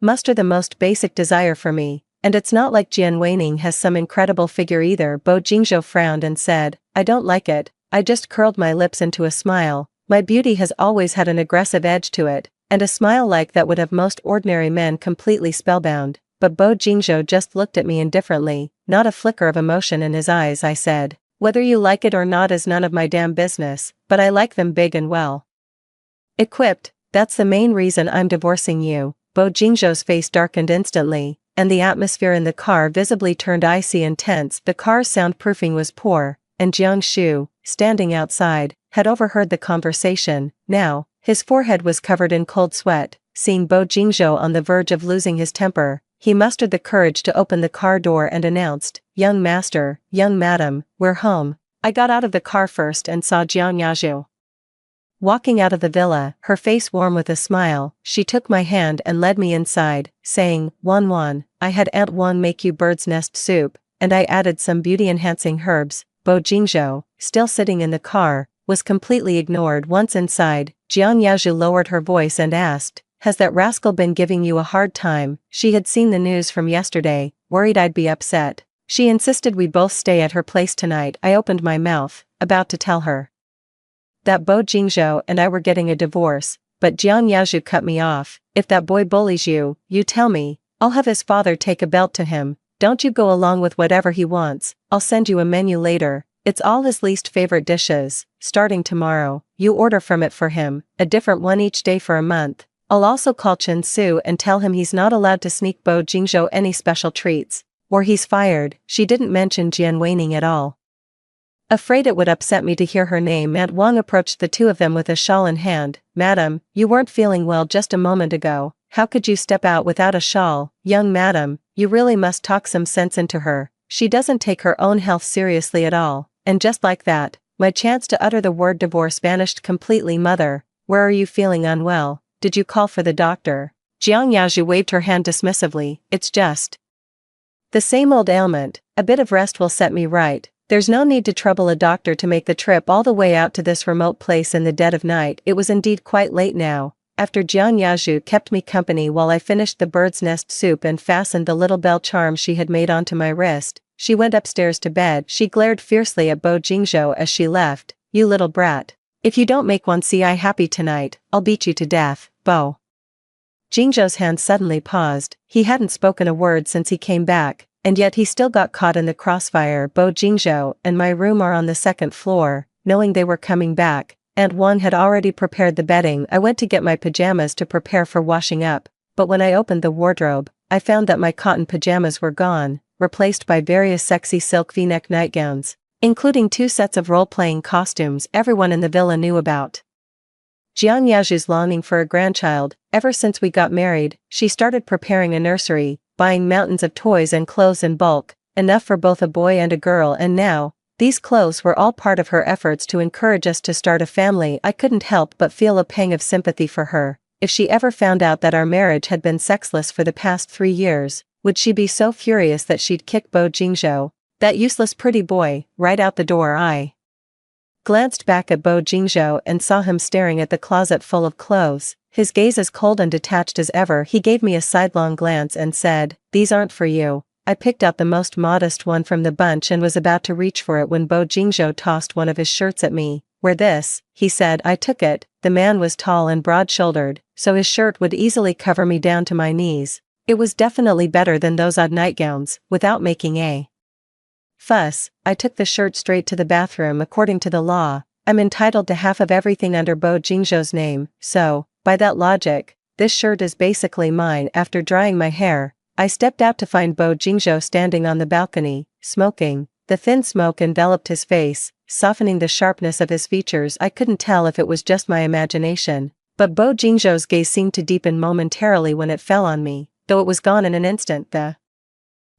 muster the most basic desire for me. And it's not like Jian Weining has some incredible figure either. Bo Jingzhou frowned and said, I don't like it. I just curled my lips into a smile. My beauty has always had an aggressive edge to it, and a smile like that would have most ordinary men completely spellbound. But Bo Jingzhou just looked at me indifferently, not a flicker of emotion in his eyes. I said, whether you like it or not is none of my damn business, but I like them big and well equipped. That's the main reason I'm divorcing you. Bo Jingzhou's face darkened instantly, and the atmosphere in the car visibly turned icy and tense. The car's soundproofing was poor, and Jiang Shu, standing outside, had overheard the conversation. Now, his forehead was covered in cold sweat. Seeing Bo Jingzhou on the verge of losing his temper, he mustered the courage to open the car door and announced, young master, young madam, we're home. I got out of the car first and saw Jiang Yazhu walking out of the villa, her face warm with a smile. She took my hand and led me inside, saying, Wan, I had Aunt Wan make you bird's nest soup, and I added some beauty-enhancing herbs. Bo Jingzhou, still sitting in the car, was completely ignored. Once inside, Jiang Yazhu lowered her voice and asked, has that rascal been giving you a hard time? She had seen the news from yesterday, worried I'd be upset. She insisted we both stay at her place tonight. I opened my mouth, about to tell her that Bo Jingzhou and I were getting a divorce, but Jiang Yazhu cut me off. If that boy bullies you, you tell me. I'll have his father take a belt to him. Don't you go along with whatever he wants. I'll send you a menu later. It's all his least favorite dishes. Starting tomorrow, you order from it for him, a different one each day for a month. I'll also call Chen Su and tell him he's not allowed to sneak Bo Jingzhou any special treats, or he's fired. She didn't mention Jian Weining at all. Afraid it would upset me to hear her name, Aunt Wang approached the two of them with a shawl in hand. Madam, you weren't feeling well just a moment ago. How could you step out without a shawl? Young madam, you really must talk some sense into her. She doesn't take her own health seriously at all. And just like that, my chance to utter the word divorce vanished completely. Mother, where are you feeling unwell? Did you call for the doctor? Jiang Yazhu waved her hand dismissively. It's just the same old ailment. A bit of rest will set me right. There's no need to trouble a doctor to make the trip all the way out to this remote place in the dead of night. It was indeed quite late now. After Jiang Yazhu kept me company while I finished the bird's nest soup and fastened the little bell charm she had made onto my wrist, she went upstairs to bed. She glared fiercely at Bo Jingzhou as she left. "You little brat. If you don't make one see I happy tonight, I'll beat you to death, Bo." Jingzhou's hand suddenly paused. He hadn't spoken a word since he came back, and yet he still got caught in the crossfire. Bo Jingzhou and my room are on the second floor. Knowing they were coming back, Aunt Wang had already prepared the bedding. I went to get my pajamas to prepare for washing up, but when I opened the wardrobe, I found that my cotton pajamas were gone, replaced by various sexy silk v-neck nightgowns, including 2 sets of role-playing costumes everyone in the villa knew about. Jiang Yaju's longing for a grandchild. Ever since we got married, she started preparing a nursery, buying mountains of toys and clothes in bulk, enough for both a boy and a girl, and now, these clothes were all part of her efforts to encourage us to start a family. I couldn't help but feel a pang of sympathy for her. If she ever found out that our marriage had been sexless for the past 3 years, would she be so furious that she'd kick Bo Jingzhou, that useless pretty boy, right out the door? I glanced back at Bo Jingzhou and saw him staring at the closet full of clothes, his gaze as cold and detached as ever. He gave me a sidelong glance and said, "These aren't for you." I picked out the most modest one from the bunch and was about to reach for it when Bo Jingzhou tossed one of his shirts at me. "Wear this," he said. I took it. The man was tall and broad-shouldered, so his shirt would easily cover me down to my knees. It was definitely better than those odd nightgowns. Without making a fuss, I took the shirt straight to the bathroom. According to the law, I'm entitled to half of everything under Bo Jingzhou's name, so, by that logic, this shirt is basically mine. After drying my hair, I stepped out to find Bo Jingzhou standing on the balcony, smoking. The thin smoke enveloped his face, softening the sharpness of his features. I couldn't tell if it was just my imagination, but Bo Jingzhou's gaze seemed to deepen momentarily when it fell on me, though it was gone in an instant. The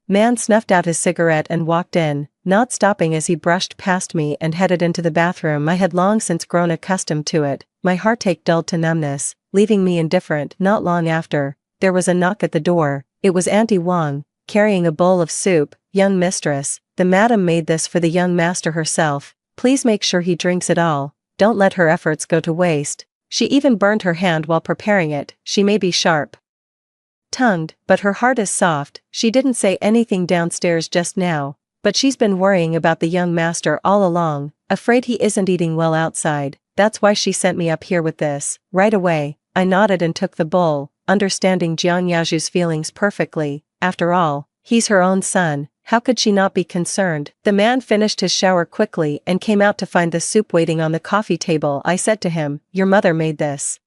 man snuffed out his cigarette and walked in, not stopping as he brushed past me and headed into the bathroom. I had long since grown accustomed to it. My heartache dulled to numbness, leaving me indifferent. Not long after, there was a knock at the door. It was Auntie Wang, carrying a bowl of soup. "Young mistress, the madam made this for the young master herself. Please make sure he drinks it all. Don't let her efforts go to waste. She even burned her hand while preparing it." She may be sharp-tongued, but her heart is soft. She didn't say anything downstairs just now, but she's been worrying about the young master all along, afraid he isn't eating well outside. That's why she sent me up here with this. Right away, I nodded and took the bowl, understanding Jiang Yaju's feelings perfectly. After all, he's her own son. How could she not be concerned? The man finished his shower quickly and came out to find the soup waiting on the coffee table. I said to him, "Your mother made this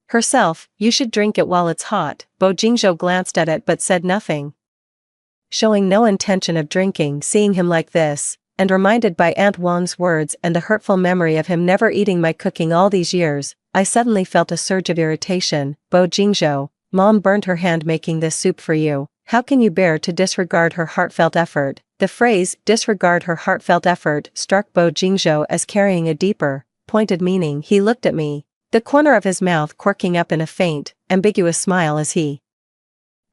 herself. You should drink it while it's hot." Bo Jingzhou glanced at it but said nothing, showing no intention of drinking. Seeing him like this, and reminded by Aunt Wang's words and the hurtful memory of him never eating my cooking all these years, I suddenly felt a surge of irritation. "Bo Jingzhou, Mom burned her hand making this soup for you. How can you bear to disregard her heartfelt effort?" The phrase, "disregard her heartfelt effort," struck Bo Jingzhou as carrying a deeper, pointed meaning. He looked at me, the corner of his mouth quirking up in a faint, ambiguous smile as he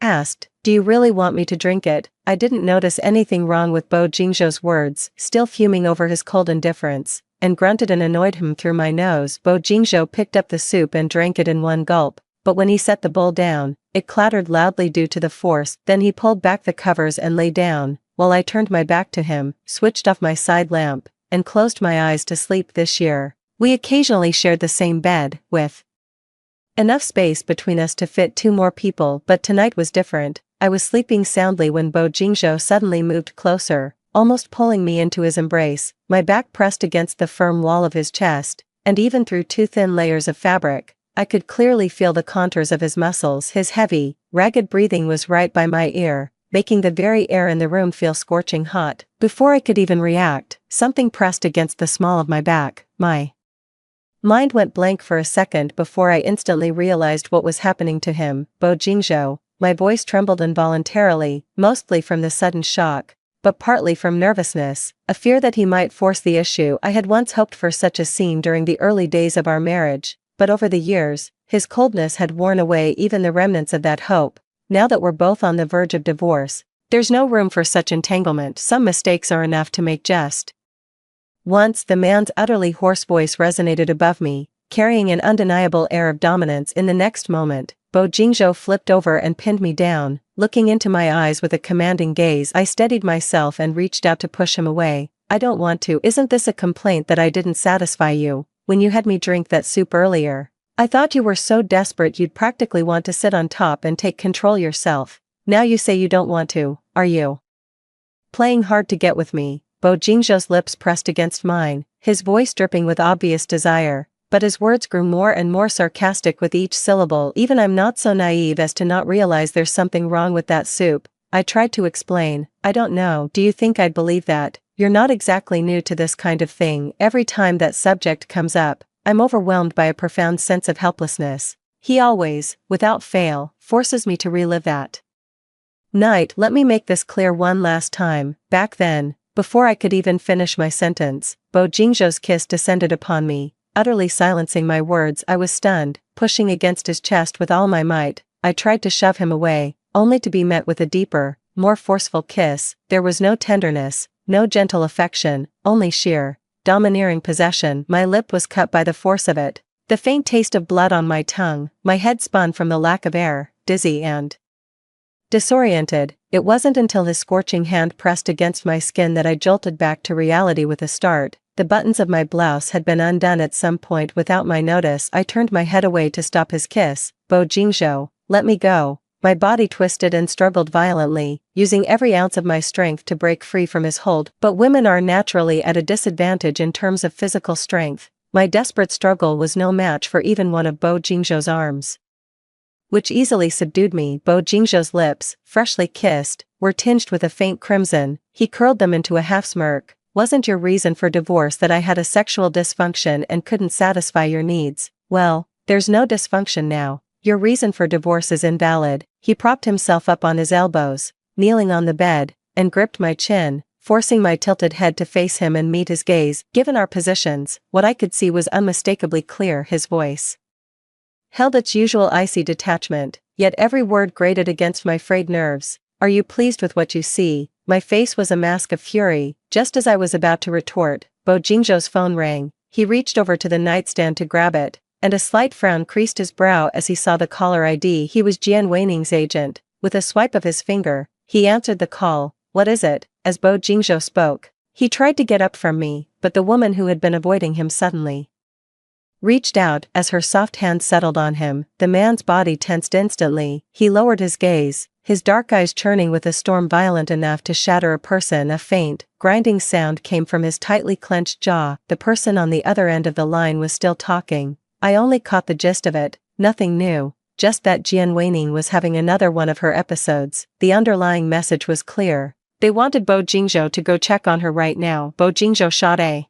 asked, "Do you really want me to drink it?" I didn't notice anything wrong with Bo Jingzhou's words, still fuming over his cold indifference, and grunted and annoyed him through my nose. Bo Jingzhou picked up the soup and drank it in one gulp, but when he set the bowl down, it clattered loudly due to the force. Then he pulled back the covers and lay down, while I turned my back to him, switched off my side lamp, and closed my eyes to sleep. This year, we occasionally shared the same bed, with enough space between us to fit 2 more people, but tonight was different. I was sleeping soundly when Bo Jingzhou suddenly moved closer, almost pulling me into his embrace, my back pressed against the firm wall of his chest, and even through 2 thin layers of fabric, I could clearly feel the contours of his muscles. His heavy, ragged breathing was right by my ear, making the very air in the room feel scorching hot. Before I could even react, something pressed against the small of my back. My mind went blank for a second before I instantly realized what was happening to him. "Bo Jingzhou," my voice trembled involuntarily, mostly from the sudden shock, but partly from nervousness, a fear that he might force the issue. I had once hoped for such a scene during the early days of our marriage, but over the years, his coldness had worn away even the remnants of that hope. Now that we're both on the verge of divorce, there's no room for such entanglement. Some mistakes are enough to make just once. The man's utterly hoarse voice resonated above me, carrying an undeniable air of dominance. In the next moment, Bo Jingzhou flipped over and pinned me down, looking into my eyes with a commanding gaze. I steadied myself and reached out to push him away. I don't want to. Isn't this a complaint that I didn't satisfy you when you had me drink that soup earlier? I thought you were so desperate you'd practically want to sit on top and take control yourself. Now you say you don't want to, are you? Playing hard to get with me. Bo Jingzhou's lips pressed against mine, his voice dripping with obvious desire, but his words grew more and more sarcastic with each syllable. Even I'm not so naive as to not realize there's something wrong with that soup. I tried to explain. I don't know. Do you think I'd believe that? You're not exactly new to this kind of thing. Every time that subject comes up, I'm overwhelmed by a profound sense of helplessness. He always, without fail, forces me to relive that night. Let me make this clear one last time. Back then, before I could even finish my sentence, Bo Jingzhou's kiss descended upon me, utterly silencing my words. I was stunned, pushing against his chest with all my might. I tried to shove him away, only to be met with a deeper, more forceful kiss. There was no tenderness, no gentle affection, only sheer, domineering possession. My lip was cut by the force of it, the faint taste of blood on my tongue. My head spun from the lack of air, dizzy and disoriented. It wasn't until his scorching hand pressed against my skin that I jolted back to reality with a start. The buttons of my blouse had been undone at some point without my notice. I turned my head away to stop his kiss. Bo Jingzhou, let me go. My body twisted and struggled violently, using every ounce of my strength to break free from his hold. But women are naturally at a disadvantage in terms of physical strength. My desperate struggle was no match for even one of Bo Jingzhou's arms, which easily subdued me. Bo Jingzhou's lips, freshly kissed, were tinged with a faint crimson. He curled them into a half-smirk. Wasn't your reason for divorce that I had a sexual dysfunction and couldn't satisfy your needs? Well, there's no dysfunction now. Your reason for divorce is invalid. He propped himself up on his elbows, kneeling on the bed, and gripped my chin, forcing my tilted head to face him and meet his gaze. Given our positions, what I could see was unmistakably clear. His voice held its usual icy detachment, yet every word grated against my frayed nerves. Are you pleased with what you see? My face was a mask of fury. Just as I was about to retort, Bo Jingzhou's phone rang. He reached over to the nightstand to grab it, and a slight frown creased his brow as he saw the caller ID. He was Jian Weining's agent. With a swipe of his finger, he answered the call. What is it? As Bo Jingzhou spoke, he tried to get up from me, but the woman who had been avoiding him suddenly reached out. As her soft hand settled on him, the man's body tensed instantly. He lowered his gaze, his dark eyes churning with a storm violent enough to shatter a person. A faint, grinding sound came from his tightly clenched jaw. The person on the other end of the line was still talking. I only caught the gist of it. Nothing new, just that Jian Weining was having another one of her episodes. The underlying message was clear. They wanted Bo Jingzhou to go check on her right now. Bo Jingzhou shot a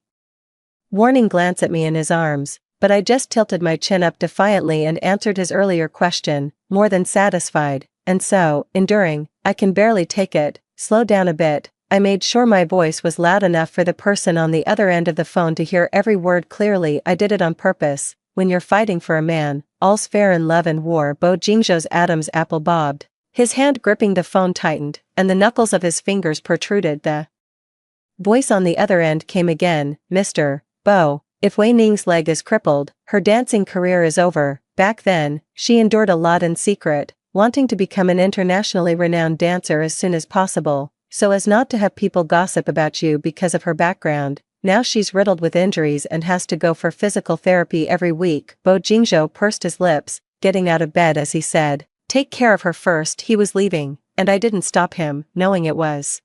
warning glance at me in his arms, but I just tilted my chin up defiantly and answered his earlier question, more than satisfied. And so, enduring. I can barely take it. Slow down a bit. I made sure my voice was loud enough for the person on the other end of the phone to hear every word clearly. I did it on purpose. When you're fighting for a man, all's fair in love and war. Bo Jingzhou's Adam's apple bobbed. His hand gripping the phone tightened, and the knuckles of his fingers protruded. The voice on the other end came again. Mr. Bo, if Wei Ning's leg is crippled, her dancing career is over. Back then, she endured a lot in secret, wanting to become an internationally renowned dancer as soon as possible, so as not to have people gossip about you because of her background. Now she's riddled with injuries and has to go for physical therapy every week. Bo Jingzhou pursed his lips, getting out of bed as he said, "Take care of her first." He was leaving, and I didn't stop him, knowing it was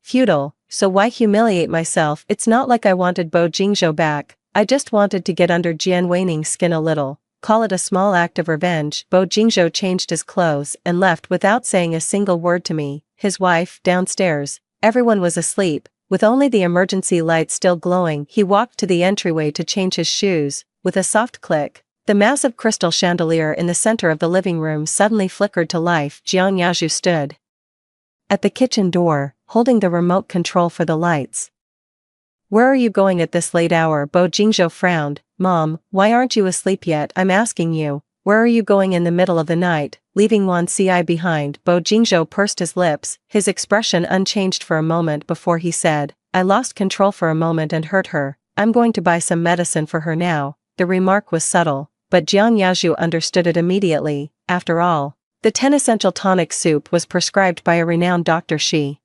futile, so why humiliate myself? It's not like I wanted Bo Jingzhou back. I just wanted to get under Jian Weining's skin a little. Call it a small act of revenge. Bo Jingzhou changed his clothes and left without saying a single word to me. His wife, downstairs. Everyone was asleep, with only the emergency lights still glowing. He walked to the entryway to change his shoes. With a soft click, the massive crystal chandelier in the center of the living room suddenly flickered to life. Jiang Yazhu stood at the kitchen door, holding the remote control for the lights. "Where are you going at this late hour?" Bo Jingzhou frowned. "Mom, why aren't you asleep yet? I'm asking you. Where are you going in the middle of the night, leaving Wan Ci behind?" Bo Jingzhou pursed his lips, his expression unchanged for a moment before he said, "I lost control for a moment and hurt her. I'm going to buy some medicine for her now." The remark was subtle, but Jiang Yazhu understood it immediately. After all, the 10 essential tonic soup was prescribed by a renowned doctor she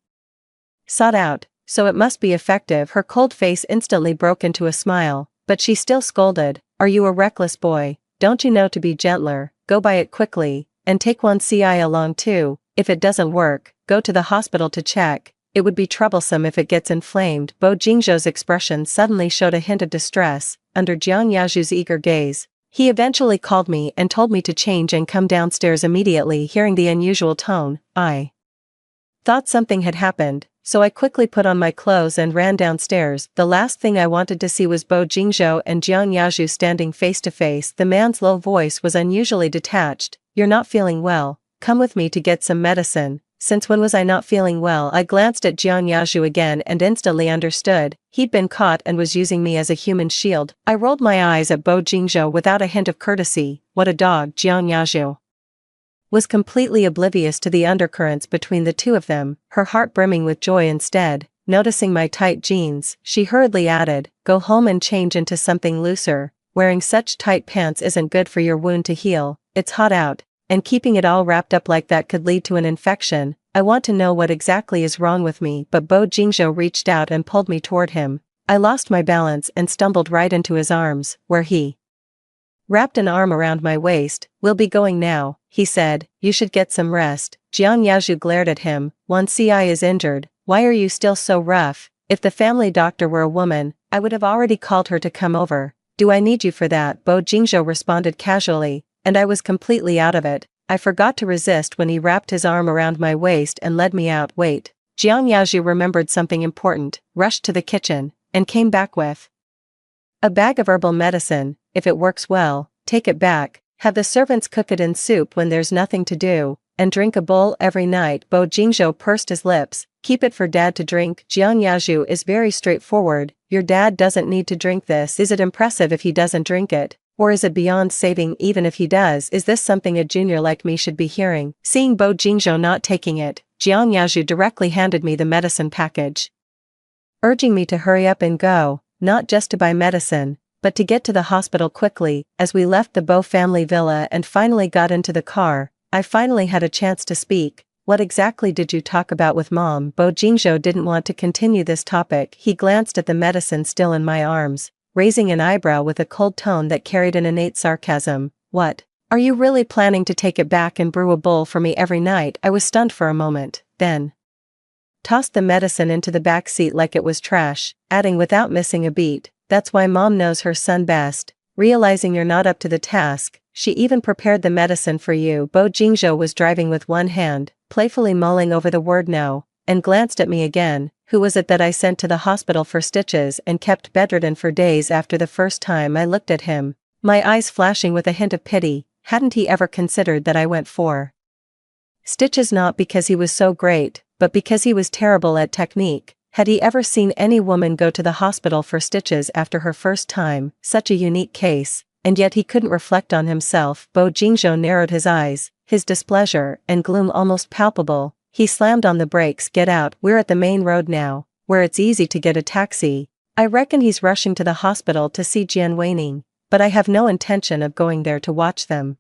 sought out, so it must be effective. Her cold face instantly broke into a smile, but she still scolded, "Are you a reckless boy? Don't you know to be gentler? Go buy it quickly, and take one CI along too. If it doesn't work, go to the hospital to check. It would be troublesome if it gets inflamed." Bo Jingzhou's expression suddenly showed a hint of distress under Jiang Yazhu's eager gaze. He eventually called me and told me to change and come downstairs immediately. Hearing the unusual tone, I thought something had happened, so I quickly put on my clothes and ran downstairs. The last thing I wanted to see was Bo Jingzhou and Jiang Yazhu standing face to face. The man's low voice was unusually detached. "You're not feeling well, come with me to get some medicine." Since when was I not feeling well? I glanced at Jiang Yazhu again and instantly understood. He'd been caught and was using me as a human shield. I rolled my eyes at Bo Jingzhou without a hint of courtesy. What a dog! Jiang Yazhu was completely oblivious to the undercurrents between the two of them, her heart brimming with joy. Instead, noticing my tight jeans, she hurriedly added, "Go home and change into something looser. Wearing such tight pants isn't good for your wound to heal. It's hot out, and keeping it all wrapped up like that could lead to an infection. I want to know what exactly is wrong with me." But Bo Jingzhou reached out and pulled me toward him. I lost my balance and stumbled right into his arms, where he wrapped an arm around my waist. "We'll be going now," he said. "You should get some rest." Jiang Yazhu glared at him. "One CI is injured. Why are you still so rough? If the family doctor were a woman, I would have already called her to come over." "Do I need you for that?" Bo Jingzhou responded casually, and I was completely out of it. I forgot to resist when he wrapped his arm around my waist and led me out. Wait. Jiang Yazhu remembered something important, rushed to the kitchen, and came back with a bag of herbal medicine. "If it works well, take it back. Have the servants cook it in soup when there's nothing to do, and drink a bowl every night." Bo Jingzhou pursed his lips. "Keep it for dad to drink." Jiang Yazhu is very straightforward. "Your dad doesn't need to drink this." Is it impressive if he doesn't drink it? Or is it beyond saving even if he does? Is this something a junior like me should be hearing? Seeing Bo Jingzhou not taking it, Jiang Yazhu directly handed me the medicine package, urging me to hurry up and go, not just to buy medicine, but to get to the hospital quickly. As we left the Bo family villa and finally got into the car, I finally had a chance to speak. "What exactly did you talk about with Mom?" Bo Jingzhou didn't want to continue this topic. He glanced at the medicine still in my arms, raising an eyebrow with a cold tone that carried an innate sarcasm. "What? Are you really planning to take it back and brew a bowl for me every night?" I was stunned for a moment, then tossed the medicine into the back seat like it was trash, adding without missing a beat, "That's why Mom knows her son best. Realizing you're not up to the task, she even prepared the medicine for you." Bo Jingzhou was driving with one hand, playfully mulling over the word "no," and glanced at me again. "Who was it that I sent to the hospital for stitches and kept bedridden for days after the first time?" I looked at him, my eyes flashing with a hint of pity. Hadn't he ever considered that I went for stitches not because he was so great, but because he was terrible at technique? Had he ever seen any woman go to the hospital for stitches after her first time? Such a unique case, and yet he couldn't reflect on himself. Bo Jingzhou narrowed his eyes, his displeasure and gloom almost palpable. He slammed on the brakes. "Get out. We're at the main road now, where it's easy to get a taxi." I reckon he's rushing to the hospital to see Jian Weining, but I have no intention of going there to watch them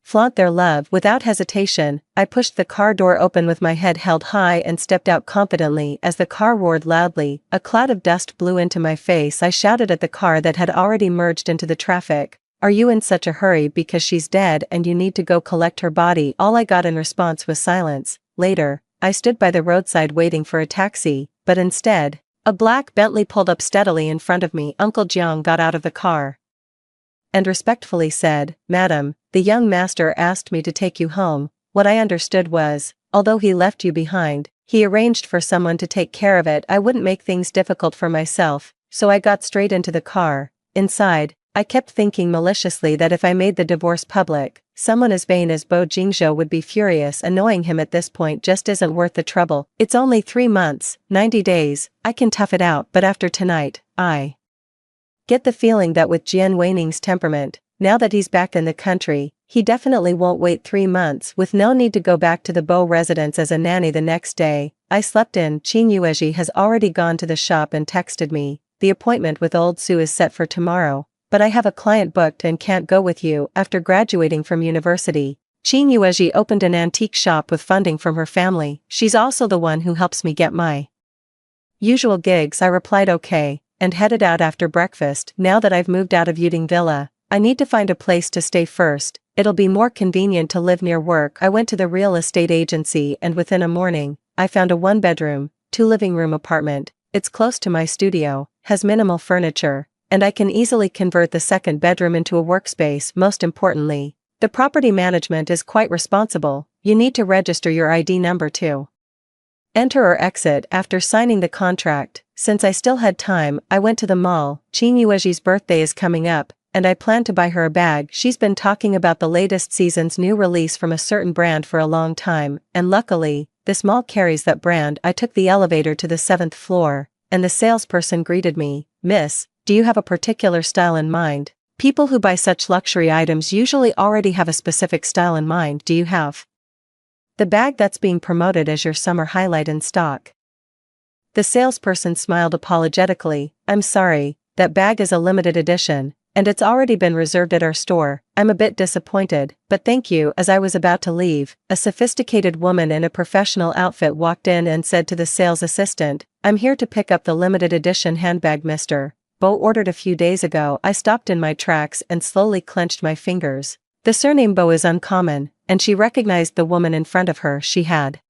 flaunt their love. Without hesitation, I pushed the car door open with my head held high and stepped out confidently. As the car roared loudly, a cloud of dust blew into my face. I shouted at the car that had already merged into the traffic, "Are you in such a hurry because she's dead and you need to go collect her body?" All I got in response was silence. Later, I stood by the roadside waiting for a taxi, but instead, a black Bentley pulled up steadily in front of me. Uncle Jiang got out of the car and respectfully said, "Madam, the young master asked me to take you home." What I understood was, although he left you behind, he arranged for someone to take care of it. I wouldn't make things difficult for myself, so I got straight into the car. Inside, I kept thinking maliciously that if I made the divorce public, someone as vain as Bo Jingzhou would be furious. Annoying him at this point just isn't worth the trouble. It's only 3 months, 90 days, I can tough it out. But after tonight, I get the feeling that with Jian Weining's temperament, now that he's back in the country, he definitely won't wait 3 months. With no need to go back to the Bo residence as a nanny the next day, I slept in. Qin Yuezhi has already gone to the shop and texted me. The appointment with old Sue is set for tomorrow. but I have a client booked and can't go with you after graduating from university. Qin Yuezhi opened an antique shop with funding from her family. She's also the one who helps me get my usual gigs. I replied okay, and headed out after breakfast. Now that I've moved out of Yuding Villa, I need to find a place to stay first. It'll be more convenient to live near work. I went to the real estate agency and within a morning, I found a 1-bedroom, 2-living-room apartment. It's close to my studio, has minimal furniture, and I can easily convert the second bedroom into a workspace. Most importantly, the property management is quite responsible. You need to register your ID number too. Enter or exit. After signing the contract, since I still had time, I went to the mall. Qin Yuezhi's birthday is coming up, and I plan to buy her a bag. She's been talking about the latest season's new release from a certain brand for a long time, and luckily, this mall carries that brand. I took the elevator to the 7th floor, and the salesperson greeted me. Miss, do you have a particular style in mind? People who buy such luxury items usually already have a specific style in mind. Do you have the bag that's being promoted as your summer highlight in stock? The salesperson smiled apologetically. I'm sorry, that bag is a limited edition, and it's already been reserved at our store. I'm a bit disappointed, but thank you. As I was about to leave, a sophisticated woman in a professional outfit walked in and said to the sales assistant, I'm here to pick up the limited edition handbag Mr. Bo ordered a few days ago. I stopped in my tracks and slowly clenched my fingers. The surname Bo is uncommon, and she recognized the woman in front of her. She had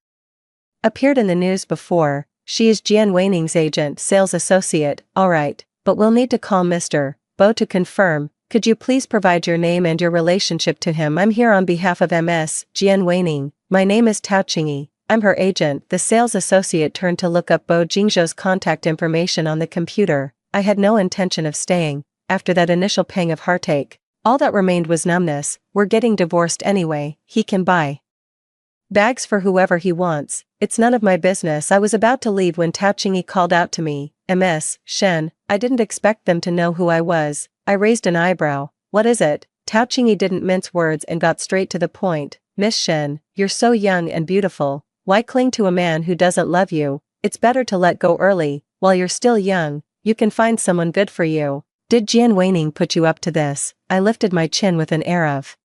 appeared in the news before. She is Jian Weining's agent, sales associate. Alright, but we'll need to call Mr. Bo to confirm. Could you please provide your name and your relationship to him? I'm here on behalf of Ms. Jian Weining. My name is Tao Qingyi. I'm her agent. The sales associate turned to look up Bo Jingzhou's contact information on the computer. I had no intention of staying. After that initial pang of heartache, all that remained was numbness. We're getting divorced anyway. He can buy bags for whoever he wants. It's none of my business. I was about to leave when Tao Qingyi called out to me. Ms. Shen. I didn't expect them to know who I was. I raised an eyebrow. What is it? Tao Qingyi didn't mince words and got straight to the point. Miss Shen, you're so young and beautiful. Why cling to a man who doesn't love you? It's better to let go early, while you're still young. You can find someone good for you. Did Jian Weining put you up to this? I lifted my chin with an air of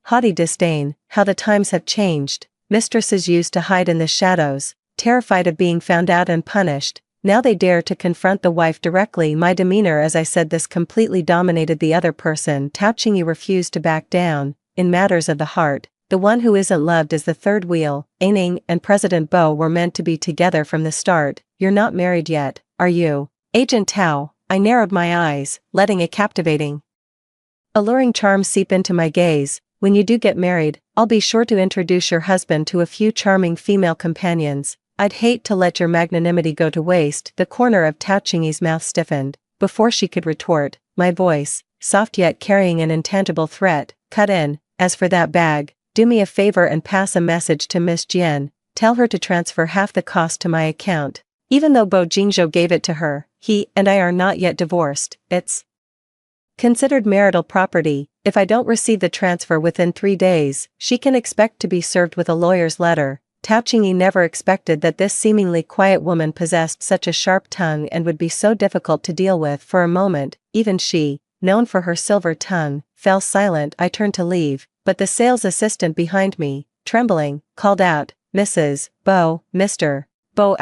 haughty disdain. How the times have changed. Mistresses used to hide in the shadows, terrified of being found out and punished. Now they dare to confront the wife directly. My demeanor as I said this completely dominated the other person. Tao Qingyi refused to back down. In matters of the heart, the one who isn't loved is the third wheel. Aining and President Bo were meant to be together from the start. You're not married yet, are you? Agent Tao. I narrowed my eyes, letting a captivating, alluring charm seep into my gaze. When you do get married, I'll be sure to introduce your husband to a few charming female companions. I'd hate to let your magnanimity go to waste. The corner of Tao Qingyi's mouth stiffened. Before she could retort, my voice, soft yet carrying an intangible threat, cut in. As for that bag, do me a favor and pass a message to Miss Jian. Tell her to transfer half the cost to my account. Even though Bo Jingzhou gave it to her, he and I are not yet divorced. It's considered marital property. If I don't receive the transfer within 3 days, she can expect to be served with a lawyer's letter. Tao Qingyi never expected that this seemingly quiet woman possessed such a sharp tongue and would be so difficult to deal with. For a moment, even she, known for her silver tongue, fell silent. I turned to leave, but the sales assistant behind me, trembling, called out, Mrs. Bo, Mr. Bo.